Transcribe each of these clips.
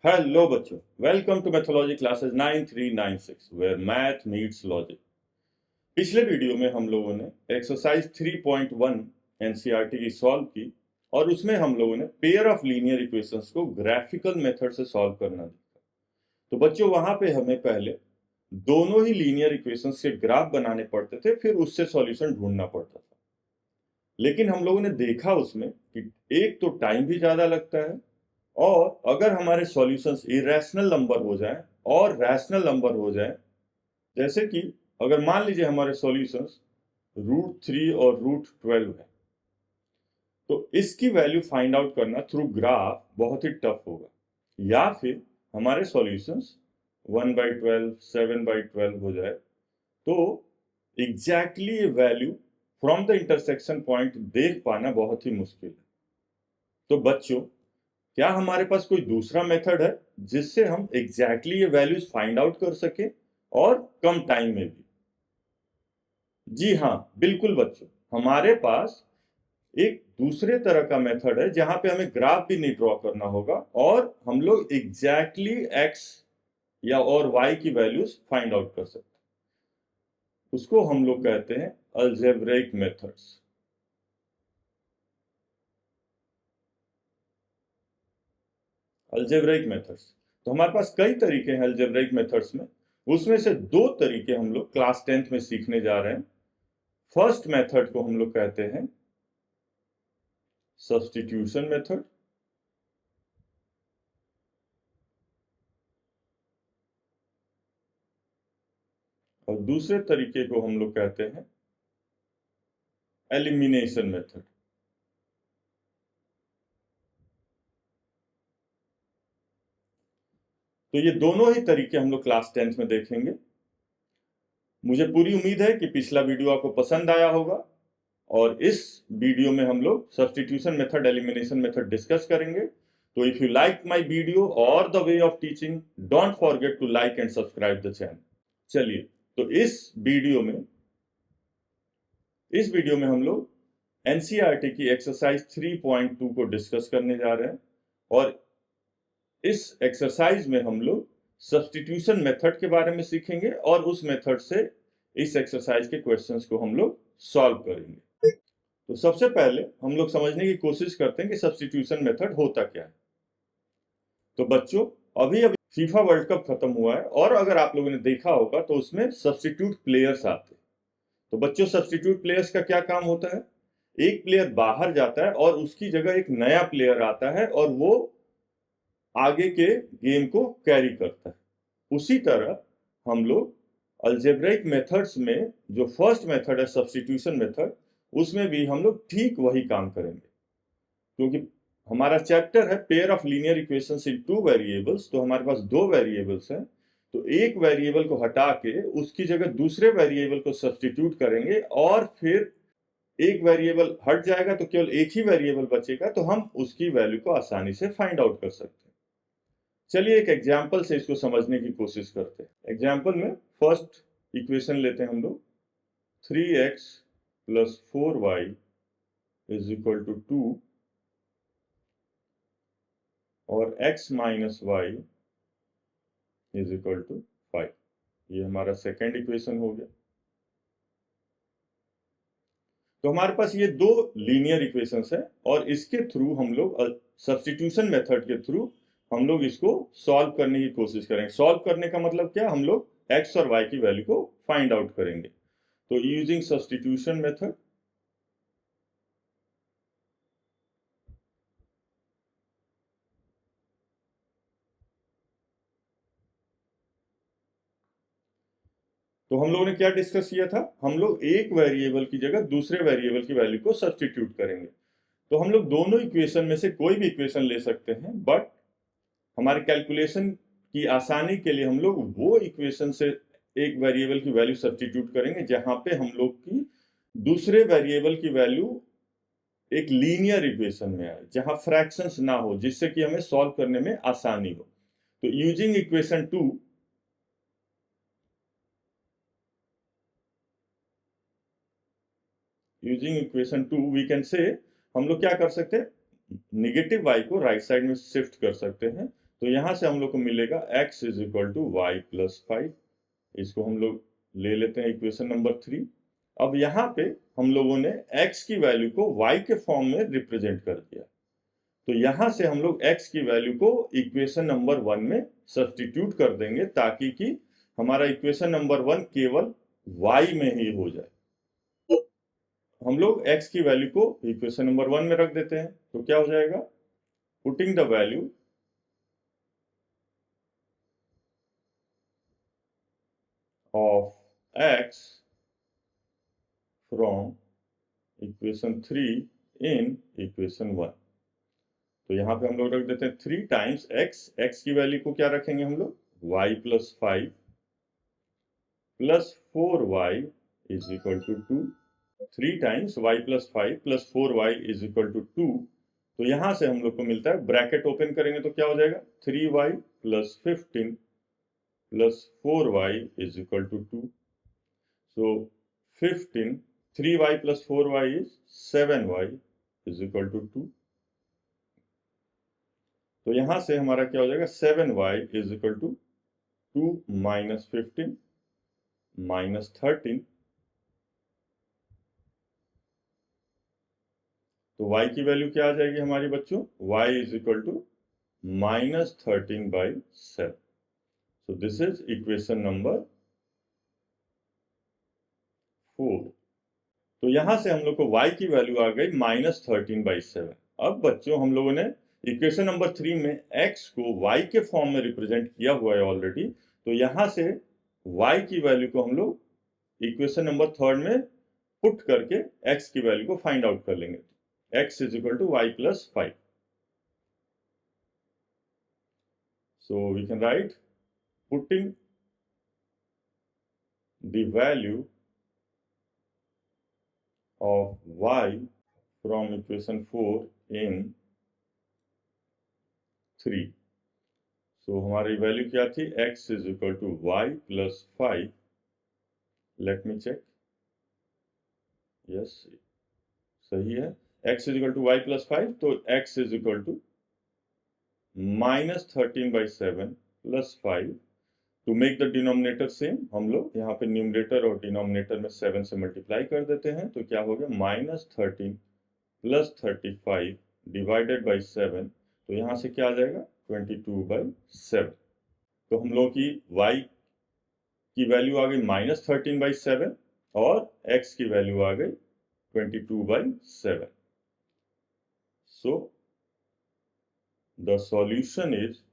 Hello बच्चों, welcome to mathology classes 9396 where math meets logic. पिछले video में हम लोगों ने एक्सरसाइज 3.1 एनसीईआरटी की सॉल्व की और उसमें हम लोगों ने पेयर ऑफ लीनियर इक्वेशंस को ग्राफिकल मेथड से सॉल्व करना सीखा। तो बच्चों वहां पे हमें पहले दोनों ही लीनियर इक्वेशंस के ग्राफ बनाने पड़ते थे, फिर उससे सॉल्यूशन ढूंढना पड़ता था। लेकिन हम लोगों ने देखा उसमें कि एक तो टाइम भी ज्यादा लगता है, और अगर हमारे सॉल्यूशंस इरेशनल नंबर हो जाएं और रैशनल नंबर हो जाएं, जैसे कि अगर मान लीजिए हमारे सॉल्यूशंस √3 और √12 है, तो इसकी वैल्यू फाइंड आउट करना थ्रू ग्राफ बहुत ही टफ होगा। या फिर हमारे सॉल्यूशंस 1/12 7/12 हो जाए, तो एग्जैक्टली ये value from the intersection point देख पाना बहुत ही मुश्किल है। तो बच्चों, क्या हमारे पास कोई दूसरा मेथड है जिससे हम एग्जैक्टली ये वैल्यूज फाइंड आउट कर सके और कम टाइम में भी? जी हाँ, बिल्कुल बच्चों, हमारे पास एक दूसरे तरह का मेथड है जहां पे हमें ग्राफ भी नहीं ड्रॉ करना होगा और हम लोग एग्जैक्टली एक्स या और वाई की वैल्यूज फाइंड आउट कर सकते हैं। उसको हम लोग कहते हैं अलजेब्रिक मेथड्स। अलजेब्रिक मेथड्स, तो हमारे पास कई तरीके हैं अलजेब्रिक मेथड्स में। उसमें से दो तरीके हम लोग क्लास 10th में सीखने जा रहे हैं। फर्स्ट मेथड को हम लोग कहते हैं सब्स्टिट्यूशन मेथड, और दूसरे तरीके को हम लोग कहते हैं एलिमिनेशन मेथड। तो ये दोनों ही तरीके हम लोग क्लास 10th में देखेंगे। मुझे पूरी उम्मीद है कि पिछला वीडियो आपको पसंद आया होगा, और इस वीडियो में हम लोग substitution method, elimination method discuss करेंगे। तो if you like my video और the way of teaching, don't forget to like and subscribe the channel. चलिए, तो इस वीडियो में हम लोग एनसीईआरटी की एक्सरसाइज 3.2 को डिस्कस करने जा रहे हैं, और इस एक्सरसाइज में हम लोग सब्स्टिट्यूशन मेथड के बारे में सीखेंगे और उस मेथड से इस एक्सरसाइज के क्वेश्चंस को हम लोग सॉल्व करेंगे। तो सबसे पहले हम लोग समझने की कोशिश करते हैं कि सब्स्टिट्यूशन मेथड होता क्या है। तो बच्चों, अभी अभी फीफा वर्ल्ड कप खत्म हुआ है, और अगर आप लोगों ने देखा होगा तो उसमें सब्स्टिट्यूट प्लेयर्स आते हैं। तो बच्चों, सब्स्टिट्यूट प्लेयर्स का क्या काम होता है? एक प्लेयर बाहर जाता है और उसकी जगह एक नया प्लेयर आता है और वो आगे के गेम को कैरी करता है। उसी तरह हम लोग अलजेब्रिक मेथड्स में जो फर्स्ट मेथड है सब्स्टिट्यूशन मेथड, उसमें भी हम लोग ठीक वही काम करेंगे, क्योंकि हमारा चैप्टर है pair of linear equations in two variables. तो हमारे पास दो वेरिएबल्स हैं, तो एक वेरिएबल को हटा के उसकी जगह दूसरे वेरिएबल को सब्स्टिट्यूट करेंगे, और फिर एक वेरिएबल हट जाएगा तो केवल एक ही वेरिएबल बचेगा, तो हम उसकी वैल्यू को आसानी से फाइंड आउट कर सकते हैं। चलिए एक एग्जाम्पल से इसको समझने की कोशिश करते हैं। एग्जाम्पल में फर्स्ट इक्वेशन लेते हैं हम लोग, 3x + 4y = 2 और x - y = 5। ये हमारा सेकेंड इक्वेशन हो गया। तो हमारे पास ये दो लीनियर इक्वेशंस है, और इसके थ्रू हम लोग सब्स्टिट्यूशन मेथड के थ्रू हम लोग इसको सॉल्व करने की कोशिश करेंगे। सॉल्व करने का मतलब क्या? हम लोग x और y की वैल्यू को फाइंड आउट करेंगे। तो यूजिंग सब्स्टिट्यूशन मेथड, तो हम लोगों ने क्या डिस्कस किया था? हम लोग एक वेरिएबल की जगह दूसरे वेरिएबल की वैल्यू को सब्स्टिट्यूट करेंगे। तो हम लोग दोनों इक्वेशन में से कोई भी इक्वेशन ले सकते हैं, बट हमारे कैलकुलेशन की आसानी के लिए हम लोग वो इक्वेशन से एक वेरिएबल की वैल्यू सब्स्टिट्यूट करेंगे जहां पे हम लोग की दूसरे वेरिएबल की वैल्यू एक लीनियर इक्वेशन में आए, जहां फ्रैक्शंस ना हो, जिससे कि हमें सॉल्व करने में आसानी हो। तो using equation 2, we can say, हम लोग क्या कर सकते हैं? नेगेटिव y को राइट साइड में शिफ्ट कर सकते हैं। तो यहाँ से हम लोग को मिलेगा x is equal to y plus 5। इसको हम लोग ले लेते हैं इक्वेशन नंबर 3। अब यहाँ पे हम लोगों ने x की वैल्यू को y के फॉर्म में रिप्रेजेंट कर दिया, तो यहाँ से हम लोग x की वैल्यू को इक्वेशन नंबर 1 में सब्स्टिट्यूट कर देंगे ताकि कि हमारा इक्वेशन नंबर 1 केवल y में ही हो जाए। हम लोग x की वैल्यू को इक्वेशन नंबर 1 में रख देते हैं, तो क्या हो जाएगा, putting the value of x from equation 3 in equation 1। तो यहाँ पे हम लोग रख देते हैं 3 टाइम्स x की वैल्यू को क्या रखेंगे हम लोग, y plus 5 plus 4y is equal to 2। 3 times y plus 5 plus 4y is equal to 2। तो यहाँ से हम लोग को मिलता है, ब्रैकेट ओपन करेंगे तो क्या हो जाएगा, 3y plus 15 plus 4y is equal to 2। So 15, 3y plus 4y is 7y is equal to 2। तो यहाँ से हमारा क्या हो जाएगा, 7y is equal to 2 minus 15 minus 13। तो y की वैल्यू क्या आ जाएगी हमारी बच्चों, y is equal to minus 13/7। So this is equation number 4। तो यहां से हम लोग को y की वैल्यू आ गई माइनस 13/7। अब बच्चों हम लोगों ने इक्वेशन नंबर 3 में x को y के फॉर्म में रिप्रेजेंट किया हुआ है ऑलरेडी, तो यहां से y की वैल्यू को हम लोग इक्वेशन नंबर 3 में पुट करके x की वैल्यू को फाइंड आउट कर लेंगे। x is equal to y plus 5। So we can write putting the value of y from equation 4 in 3। So हमारी वैल्यू क्या थी, x is equal to y plus 5। Let me check। Yes, सही है, x is equal to y plus 5, तो x is equal to minus 13/7 plus 5। To make the denominator same हम लोग यहाँ पे न्यूमरेटर और डिनोमिनेटर में 7 से मल्टीप्लाई कर देते हैं, तो क्या हो गया, माइनस 13 प्लस 35 डिवाइडेड बाई 7। तो यहाँ से क्या आ जाएगा, 22/7। तो हम लोग की y की वैल्यू आ गई माइनस 13/7 और x की वैल्यू आ गई 22/7। सो the solution is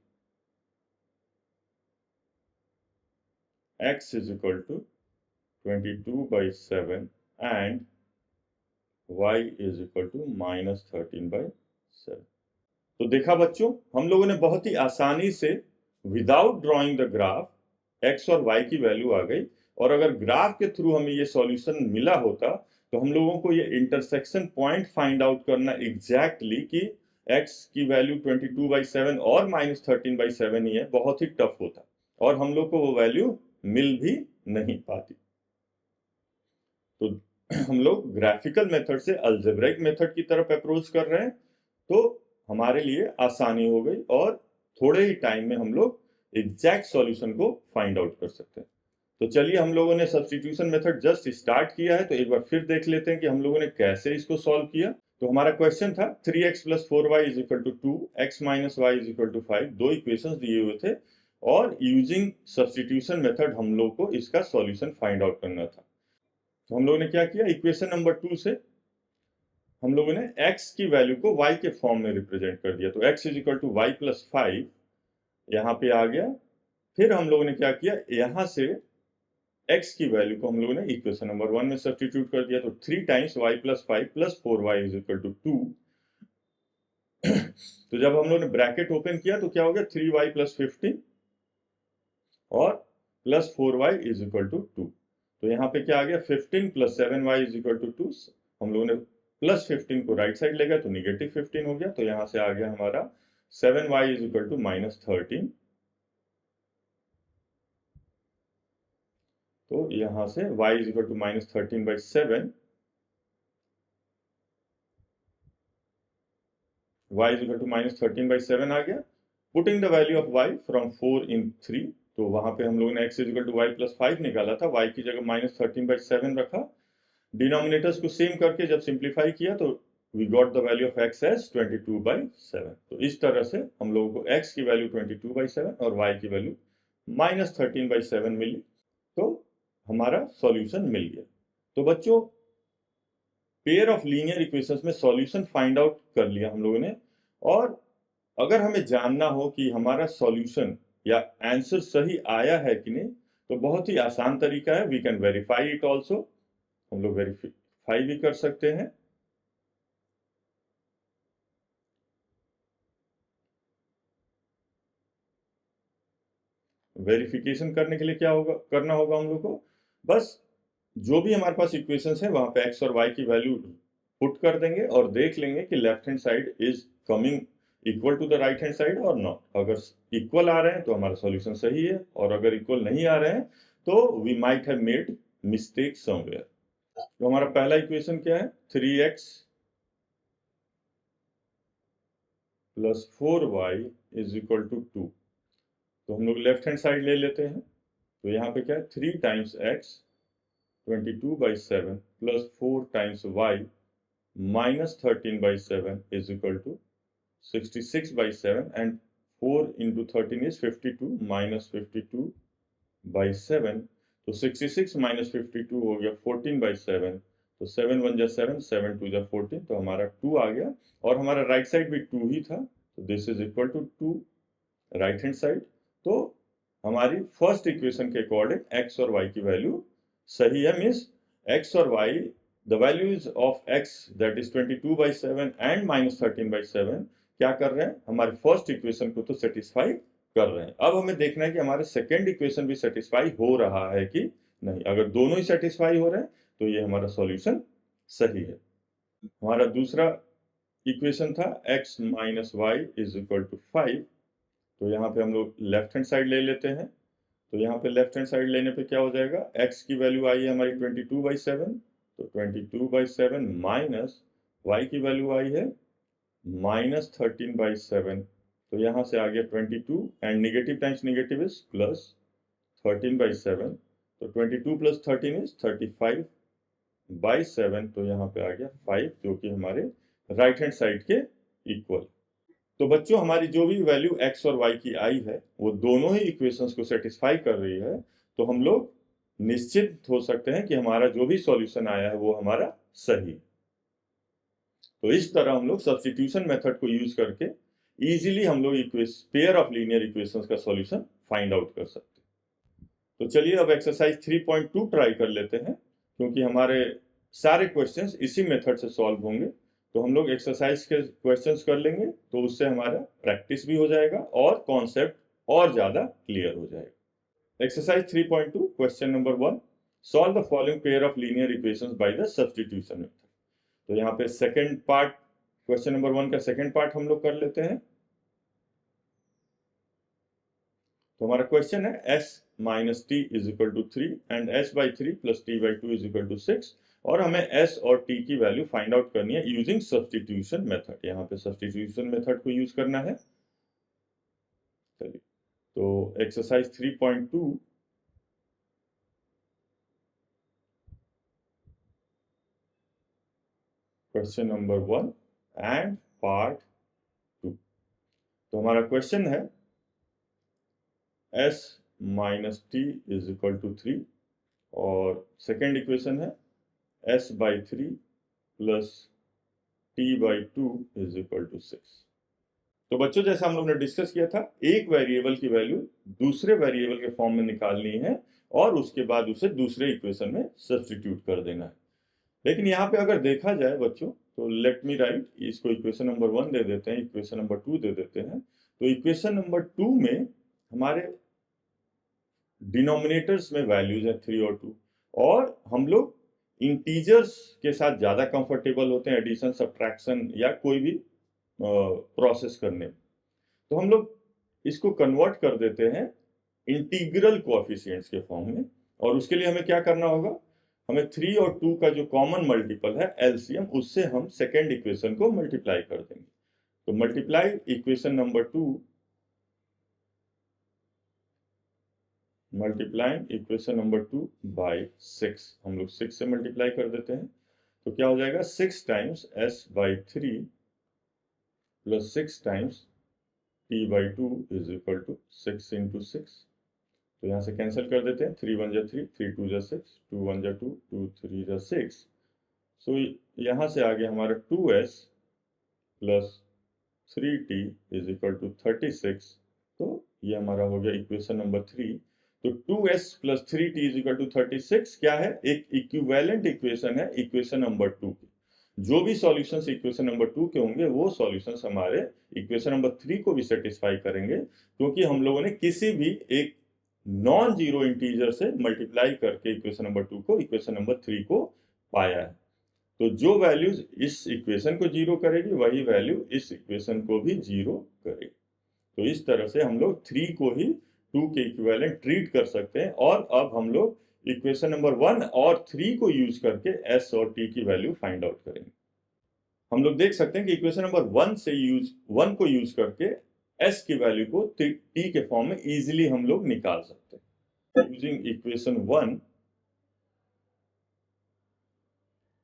x is equal to 22/7 and y is equal to minus 13/7। तो देखा बच्चों, हम लोगों ने बहुत ही आसानी से without drawing the graph x और y की वैल्यू आ गई, और अगर ग्राफ के थ्रू हमें ये सॉल्यूशन मिला होता तो हम लोगों को ये इंटरसेक्शन पॉइंट फाइंड आउट करना एग्जैक्टली कि x की वैल्यू 22/7 और माइनस 13/7 ही है, बहुत ही टफ होता और हम लोग को वो वैल्यू मिल भी नहीं पाती। तो हम लोग ग्राफिकल मेथड से अलजेब्रिक मेथड की तरफ अप्रोच कर रहे हैं, तो हमारे लिए आसानी हो गई और थोड़े ही टाइम में हम लोग एग्जैक्ट सॉल्यूशन को फाइंड आउट कर सकते हैं। तो चलिए, हम लोगों ने सब्स्टिट्यूशन मेथड जस्ट स्टार्ट किया है, तो एक बार फिर देख लेते हैं कि हम लोगों ने कैसे इसको सॉल्व किया। तो हमारा क्वेश्चन था 3x plus 4y is equal to 2, x minus y is equal to 5। दो इक्वेशंस दिए हुए थे और यूजिंग सब्स्टिट्यूशन मेथड हम लोग को इसका सॉल्यूशन फाइंड आउट करना था। तो हम लोगों ने क्या किया, इक्वेशन नंबर 2 से हम लोगों ने x की वैल्यू को y के फॉर्म में रिप्रेजेंट कर दिया, तो x is equal to y plus 5 यहाँ पे आ गया। फिर हम लोगों ने क्या किया, यहाँ से x की वैल्यू को हम लोगों ने इक्वेशन नंबर 1 में सब्स्टिट्यूट कर दिया, तो 3 times y plus 5 plus 4y is equal to 2। तो जब हम लोगों ने ब्रैकेट ओपन किया तो क्या हो गया, 3y प्लस 15 और plus 4y is equal to 2। तो यहाँ पे क्या आ गया, 15 plus 7y is equal to 2। हम लोगों ने प्लस 15 को राइट साइड ले गया तो निगेटिव 15 हो गया, तो यहाँ से आ गया हमारा 7y is equal to minus 13। तो यहाँ से y is equal to minus 13/7, y is equal to minus 13/7 आ गया। Putting the value of y from 4 in 3, तो वहां पे हम लोगों ने x equal to y plus 5 निकाला था, y की जगह -13/7 रखा। डिनोमिनेटर्स को सेम करके जब सिंप्लीफाई किया तो we got the value of x as 22/7। तो इस तरह से हम लोगों को x की वैल्यू 22/7 और y की वैल्यू -13/7 मिली, तो हमारा सॉल्यूशन मिल गया। तो बच्चों, पेयर ऑफ लीनियर इक्वेशंस में सॉल्यूशन फाइंड आउट कर लिया हम लोगों ने, और अगर हमें जानना हो कि हमारा सॉल्यूशन या आंसर सही आया है कि नहीं, तो बहुत ही आसान तरीका है, we can verify it also. हम लोग वेरीफाई भी कर सकते हैं। वेरिफिकेशन करने के लिए क्या होगा, करना होगा हम लोग को, बस जो भी हमारे पास इक्वेशंस है वहां पे x और y की वैल्यू पुट कर देंगे और देख लेंगे कि left hand side is coming equal to the right hand side और नॉट। अगर इक्वल आ रहे हैं तो हमारा सॉल्यूशन सही है, और अगर इक्वल नहीं आ रहे हैं तो we might have made mistake somewhere. तो हमारा पहला इक्वेशन क्या है, 3x plus 4y is equal to 2। तो हम लोग लेफ्ट हैंड साइड ले लेते हैं, तो यहाँ पे क्या है, 3 times x 22/7 plus 4 times y -13/7 is equal to 66/7, and 4 into 13 is 52 minus 52/7, तो 66 minus 52 हो गया 14/7, तो 7 1 जा 7, 7 2 जा 14, तो हमारा 2 आ गया, और हमारा राइट साइड भी 2 ही था, तो this is equal to 2 right hand side. तो हमारी फर्स्ट इक्वेशन के अकॉर्डिंग x और y की वैल्यू सही है, मीन्स x और y, the values of x that is 22/7 and -13/7 क्या कर रहे हैं, हमारे फर्स्ट इक्वेशन को तो सेटिस्फाई कर रहे हैं। अब हमें देखना है कि हमारे सेकेंड इक्वेशन भी सेटिस्फाई हो रहा है कि नहीं। अगर दोनों ही सेटिस्फाई हो रहे हैं तो ये हमारा सॉल्यूशन सही है। हमारा दूसरा इक्वेशन था x - y is equal to 5, तो यहाँ पे हम लोग लेफ्ट हैंड साइड ले लेते हैं। तो यहाँ पे लेफ्ट हैंड साइड लेने पे क्या हो जाएगा, x की वैल्यू आई है हमारी 22/7, तो 22/7 माइनस y की वैल्यू आई है -13/7, तो यहाँ से आ गया 22, and negative times negative is plus 13/7, तो 22 प्लस 13 इज 35/7, तो यहाँ पे आ गया 5, जो कि हमारे राइट हैंड साइड के इक्वल। तो बच्चों, हमारी जो भी वैल्यू x और y की आई है वो दोनों ही इक्वेशंस को सेटिस्फाई कर रही है, तो हम लोग निश्चित हो सकते हैं कि हमारा जो भी सॉल्यूशन आया है वो हमारा सही। तो इस तरह हम लोग सब्स्टिट्यूशन मेथड को यूज करके इजीली हम लोग पेयर ऑफ लीनियर इक्वेशंस का सॉल्यूशन फाइंड आउट कर सकते हैं। तो चलिए अब एक्सरसाइज 3.2 ट्राई कर लेते हैं, क्योंकि हमारे सारे क्वेश्चंस इसी मेथड से सॉल्व होंगे। तो हम लोग एक्सरसाइज के क्वेश्चंस कर लेंगे, तो उससे हमारा प्रैक्टिस भी हो जाएगा और कॉन्सेप्ट और ज्यादा क्लियर हो जाएगा। Exercise 3.2 question number 1, solve the following pair of linear equations by the substitution method. तो यहाँ पे सेकंड पार्ट, क्वेश्चन नंबर 1 का सेकंड पार्ट हम लोग कर लेते हैं। तो हमारा क्वेश्चन है s - t is equal to 3 and s/3 plus t/2 is equal to 6, और हमें s और t की वैल्यू फाइंड आउट करनी है यूजिंग सब्स्टिट्यूशन मेथड। यहाँ पे सब्स्टिट्यूशन मेथड को यूज करना है। चलिए, तो exercise 3.2 question number 1 and part 2। तो हमारा क्वेश्चन है s - t is equal to 3, और सेकेंड इक्वेशन है s/3 plus t/2 is equal to 6। तो बच्चों, जैसा हम लोग ने डिस्कस किया था, एक वेरिएबल की वैल्यू दूसरे वेरिएबल के फॉर्म में निकालनी है और उसके बाद उसे दूसरे इक्वेशन में सब्स्टिट्यूट कर देना है। लेकिन यहाँ पे अगर देखा जाए बच्चों, तो लेट मी राइट, इसको इक्वेशन नंबर 1 दे देते हैं, इक्वेशन नंबर 2 दे देते हैं। तो इक्वेशन नंबर 2 में हमारे डिनोमिनेटर्स में वैल्यूज है 3 और 2, और हम लोग इंटीजर्स के साथ ज्यादा कंफर्टेबल होते हैं एडिशन, सब्ट्रैक्शन या कोई भी प्रोसेस करने। तो हम लोग इसको कन्वर्ट कर देते हैं इंटीग्रल कोएफिशिएंट्स के फॉर्म में, और उसके लिए हमें क्या करना होगा, हमें 3 और 2 का जो कॉमन मल्टीपल है एलसीएम, उससे हम सेकेंड इक्वेशन को मल्टीप्लाई कर देंगे। तो multiply equation number 2 multiplying equation number 2 by 6, हम लोग 6 से मल्टीप्लाई कर देते हैं तो क्या हो जाएगा 6 times s by 3 plus 6 times t by 2 is equal to 6 into 6। तो यहाँ से कैंसिल कर देते हैं, 3 1 जा 3, 3 2 जा 6, 2 1 जा 2, 2 3 जा 6। सो यहाँ से आ गया हमारा 2s plus 3t is equal to 36। तो ये हमारा हो गया इक्वेशन नंबर 3। तो 2s plus 3t is equal to 36 क्या है, एक इक्विवेलेंट इक्वेशन है इक्वेशन नंबर 2 की। जो भी सॉल्यूशंस इक्वेशन नंबर 2 के होंगे वो सॉल्यूशंस हमारे इक्वेशन नंबर 3 को भी सेटिस्फाई करेंगे, क्योंकि हम लोगों ने किसी भी एक नॉन जीरो इंटीजर से मल्टीप्लाई करके इक्वेशन नंबर 2 को इक्वेशन नंबर 3 को पाया है। तो जो वैल्यूज इस इक्वेशन को जीरो करेगी वही वैल्यू इस इक्वेशन को भी जीरो करेगी। तो इस तरह से हम लोग 3 को ही 2 के इक्विवेलेंट ट्रीट कर सकते हैं। और अब हम लोग इक्वेशन नंबर 1 और 3 को यूज करके s और t की वैल्यू फाइंड आउट करेंगे। हम लोग देख सकते हैं कि इक्वेशन नंबर 1 को यूज करके s की वैल्यू को t के फॉर्म में इजीली हम लोग निकाल सकते हैं। यूजिंग इक्वेशन 1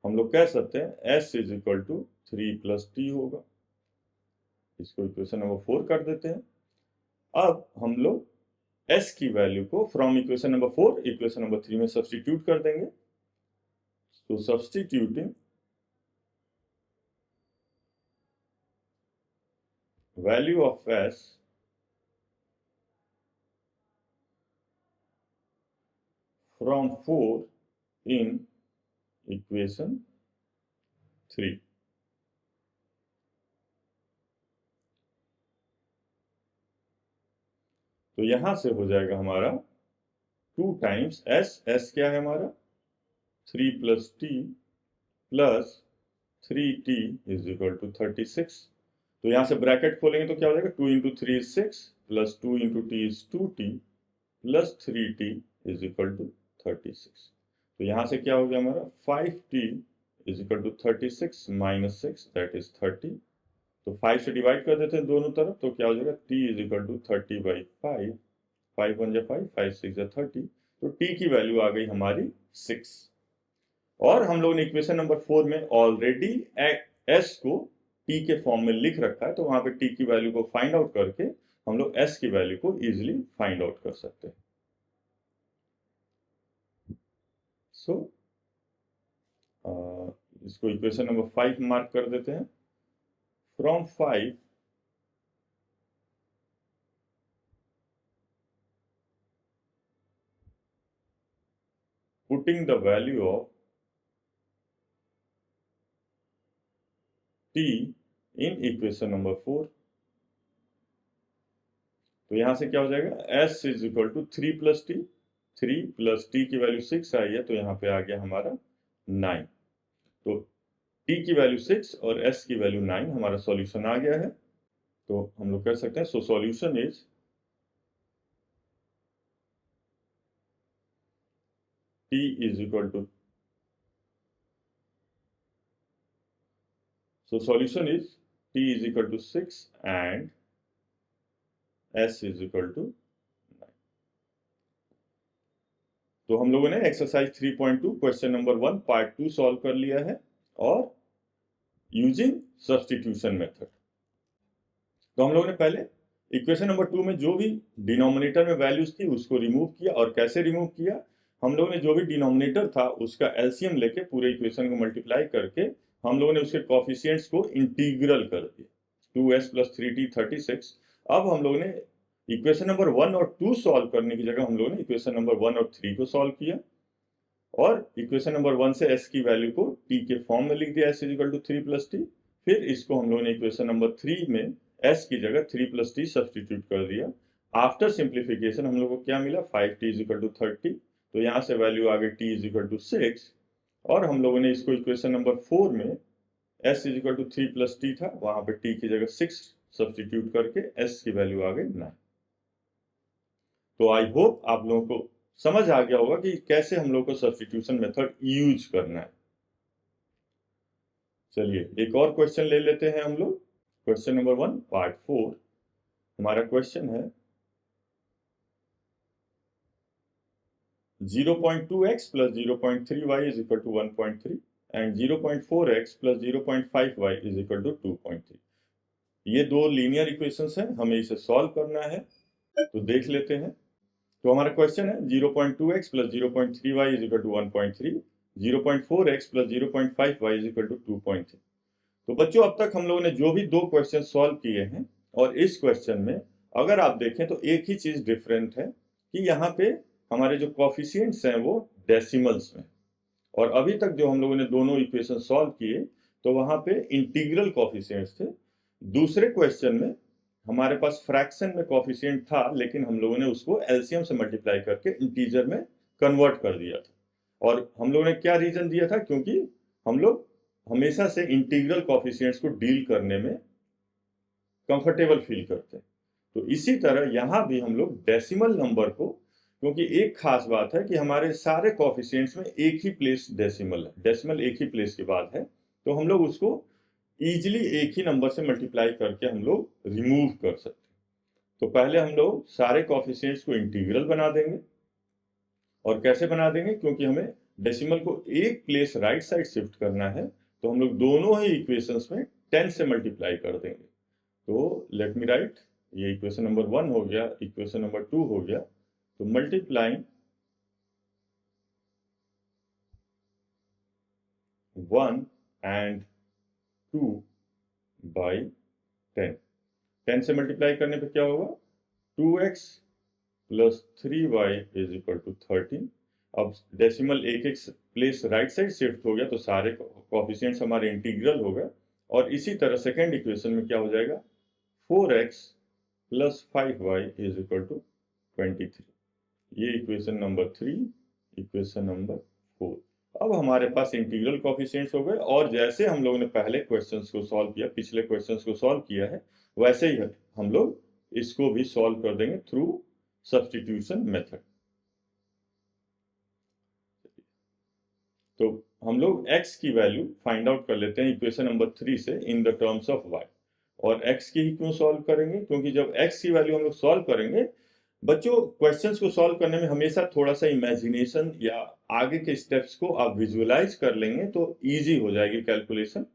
हम लोग कह सकते हैं s is equal to 3 plus t होगा। इसको इक्वेशन नंबर 4 कर देते हैं। अब हम लोग s की वैल्यू को from equation number 4 equation number 3 में सब्स्टिट्यूट कर देंगे। तो substituting value of s from 4 in equation 3। तो यहां से हो जाएगा हमारा 2 टाइम्स s क्या है हमारा 3 plus t plus 3t is equal to 36। तो यहां से ब्रैकेट खोलेंगे तो क्या हो जाएगा 2 into 3 is 6 plus 2 into t is 2t plus 3t is equal to 36। तो यहां से क्या हो गया हमारा 5t is equal to 36 minus 6 that is 30। तो 5 से डिवाइड कर देते हैं दोनों तरफ तो क्या हो जाएगा t is equal to 30 by 5, 5 1 जा 5, 5 6 जा 30। तो t की वैल्यू आ गई हमारी 6। और हम लोगों ने इक्वेशन नंबर 4 में ऑलरेडी s को t के फॉर्म में लिख रखा है, तो वहां पे t की वैल्यू को फाइंड आउट करके हम लोग s की वैल्यू को इजीली फाइंड आउट कर सकते हैं। सो इसको इक्वेशन नंबर 5 मार्क कर देते हैं। From 5 putting the value of t in equation number 4। तो यहां से क्या हो जाएगा s is equal to 3 plus t, 3 plus t की वैल्यू 6 आई है तो यहाँ पे आ गया हमारा 9। तो t की वैल्यू 6 और s की वैल्यू 9, हमारा सॉल्यूशन आ गया है। तो हम लोग कह सकते हैं so solution is t is equal to so solution is t is equal to 6 and s is equal to 9। तो हम लोगों ने exercise 3.2 question number 1 part 2 solve कर लिया है और यूजिंग सब्स्टिट्यूशन मेथड। तो हम लोगों ने पहले इक्वेशन नंबर 2 में जो भी डिनोमिनेटर में वैल्यूज थी उसको रिमूव किया। और कैसे रिमूव किया, हम लोगों ने जो भी डिनोमिनेटर था उसका एलसीएम लेके पूरे इक्वेशन को मल्टीप्लाई करके हम लोगों ने उसके कोफिशिएंट्स को इंटीग्रल कर दिया 2s प्लस 3t 36। अब हम लोगों ने इक्वेशन नंबर 1 और 2 सॉल्व करने की जगह हम लोगों ने इक्वेशन नंबर 1 और 3 को सॉल्व किया और इक्वेशन नंबर 1 से s की वैल्यू को t के फॉर्म में लिख दिया s is equal to 3 plus t. फिर इसको हम लोगों ने इक्वेशन नंबर 3 में s की जगह 3 प्लस टी सब्सटीट्यूट कर दिया। आफ्टर सिंप्लीफिकेशन हम लोग को क्या मिला 5t इज इक्वल टू 30। तो यहाँ से वैल्यू आ गई t इज इक्वल टू 6 और हम लोगों ने इसको इक्वेशन नंबर 4 में s is equal to 3 plus t था, वहां पे t की जगह 6 सब्सटीट्यूट करके s की वैल्यू आ गई 9। तो आई होप आप लोगों को समझ आ गया होगा कि कैसे हम लोग को सब्स्टिट्यूशन मेथड यूज करना है। चलिए एक और क्वेश्चन ले लेते हैं हम लोग। क्वेश्चन नंबर 1 पार्ट 4 हमारा क्वेश्चन है 0.2x plus 0.3y is equal to 1.3 and 0.4x plus 0.5y is equal to 2.3। ये दो लीनियर इक्वेशंस हैं, हमें इसे सॉल्व करना है, तो देख लेते हैं। तो हमारा क्वेश्चन है 0.2x plus 0.3y is equal to 1.3, 0.4x plus 0.5y is equal to 2.3। तो बच्चों अब तक हम लोगों ने जो भी दो क्वेश्चन सॉल्व किए हैं और इस क्वेश्चन में अगर आप देखें तो एक ही चीज डिफरेंट है कि यहाँ पे हमारे जो कॉफिशिएंट्स हैं वो डेसिमल्स में, और अभी तक जो हम लोगों ने दोनों इक्वेशन सॉल्व किए तो वहां पे इंटीग्रल कॉफिशिएंट्स थे। दूसरे क्वेश्चन में हमारे पास फ्रैक्शन में कॉफिशिएंट था, लेकिन हम लोगों ने उसको एलसीएम से मल्टीप्लाई करके इंटीजर में कन्वर्ट कर दिया था। और हम लोगों ने क्या रीजन दिया था, क्योंकि हम लोग हमेशा से इंटीग्रल कॉफिशिएंट्स को डील करने में कंफर्टेबल फील करते हैं। तो इसी तरह यहाँ भी हम लोग डेसिमल नंबर को, क्योंकि एक खास बात है कि हमारे सारे कॉफिशिएंट्स में एक ही प्लेस डेसिमल है, डेसिमल एक ही प्लेस के बाद है, तो हम लोग उसको इजीली एक ही नंबर से मल्टीप्लाई करके हम लोग रिमूव कर सकते हैं। तो पहले हम लोग सारे कॉफिशिएंट्स को इंटीग्रल बना देंगे। और कैसे बना देंगे, क्योंकि हमें डेसिमल को एक प्लेस राइट साइड शिफ्ट करना है, तो हम लोग दोनों ही इक्वेशंस में 10 से मल्टीप्लाई कर देंगे। तो लेट मी राइट, ये इक्वेशन नंबर 1 हो गया, इक्वेशन नंबर 2 हो गया। तो मल्टीप्लाइंग 1 and 2 by 10, 10 से मल्टीप्लाई करने पे क्या होगा, 2x plus 3y is equal to 13। अब डेसिमल एक एक प्लेस राइट साइड शिफ्ट हो गया, तो सारे कॉफिशिएंट्स हमारे इंटीग्रल हो गए। और इसी तरह सेकेंड इक्वेशन में क्या हो जाएगा, 4x plus 5y is equal to 23। ये इक्वेशन नंबर 3, इक्वेशन नंबर 4। अब हमारे पास इंटीग्रल कॉफिशिएंट्स हो गए, और जैसे हम लोगों ने पहले क्वेश्चंस को सॉल्व किया, पिछले क्वेश्चंस को सॉल्व किया है, वैसे ही हम लोग इसको भी सॉल्व कर देंगे थ्रू सब्स्टिट्यूशन मेथड। तो हम लोग x की वैल्यू फाइंड आउट कर लेते हैं इक्वेशन नंबर 3 से in the terms of y। और x की ही क्यों सॉल्व करेंगे, क्योंकि जब x की वैल्यू हम लोग सॉल्व करेंगे, बच्चों क्वेश्चंस को सॉल्व करने में हमेशा थोड़ा सा इमेजिनेशन या आगे के स्टेप्स को आप विजुअलाइज कर लेंगे तो इजी हो जाएगी कैलकुलेशन।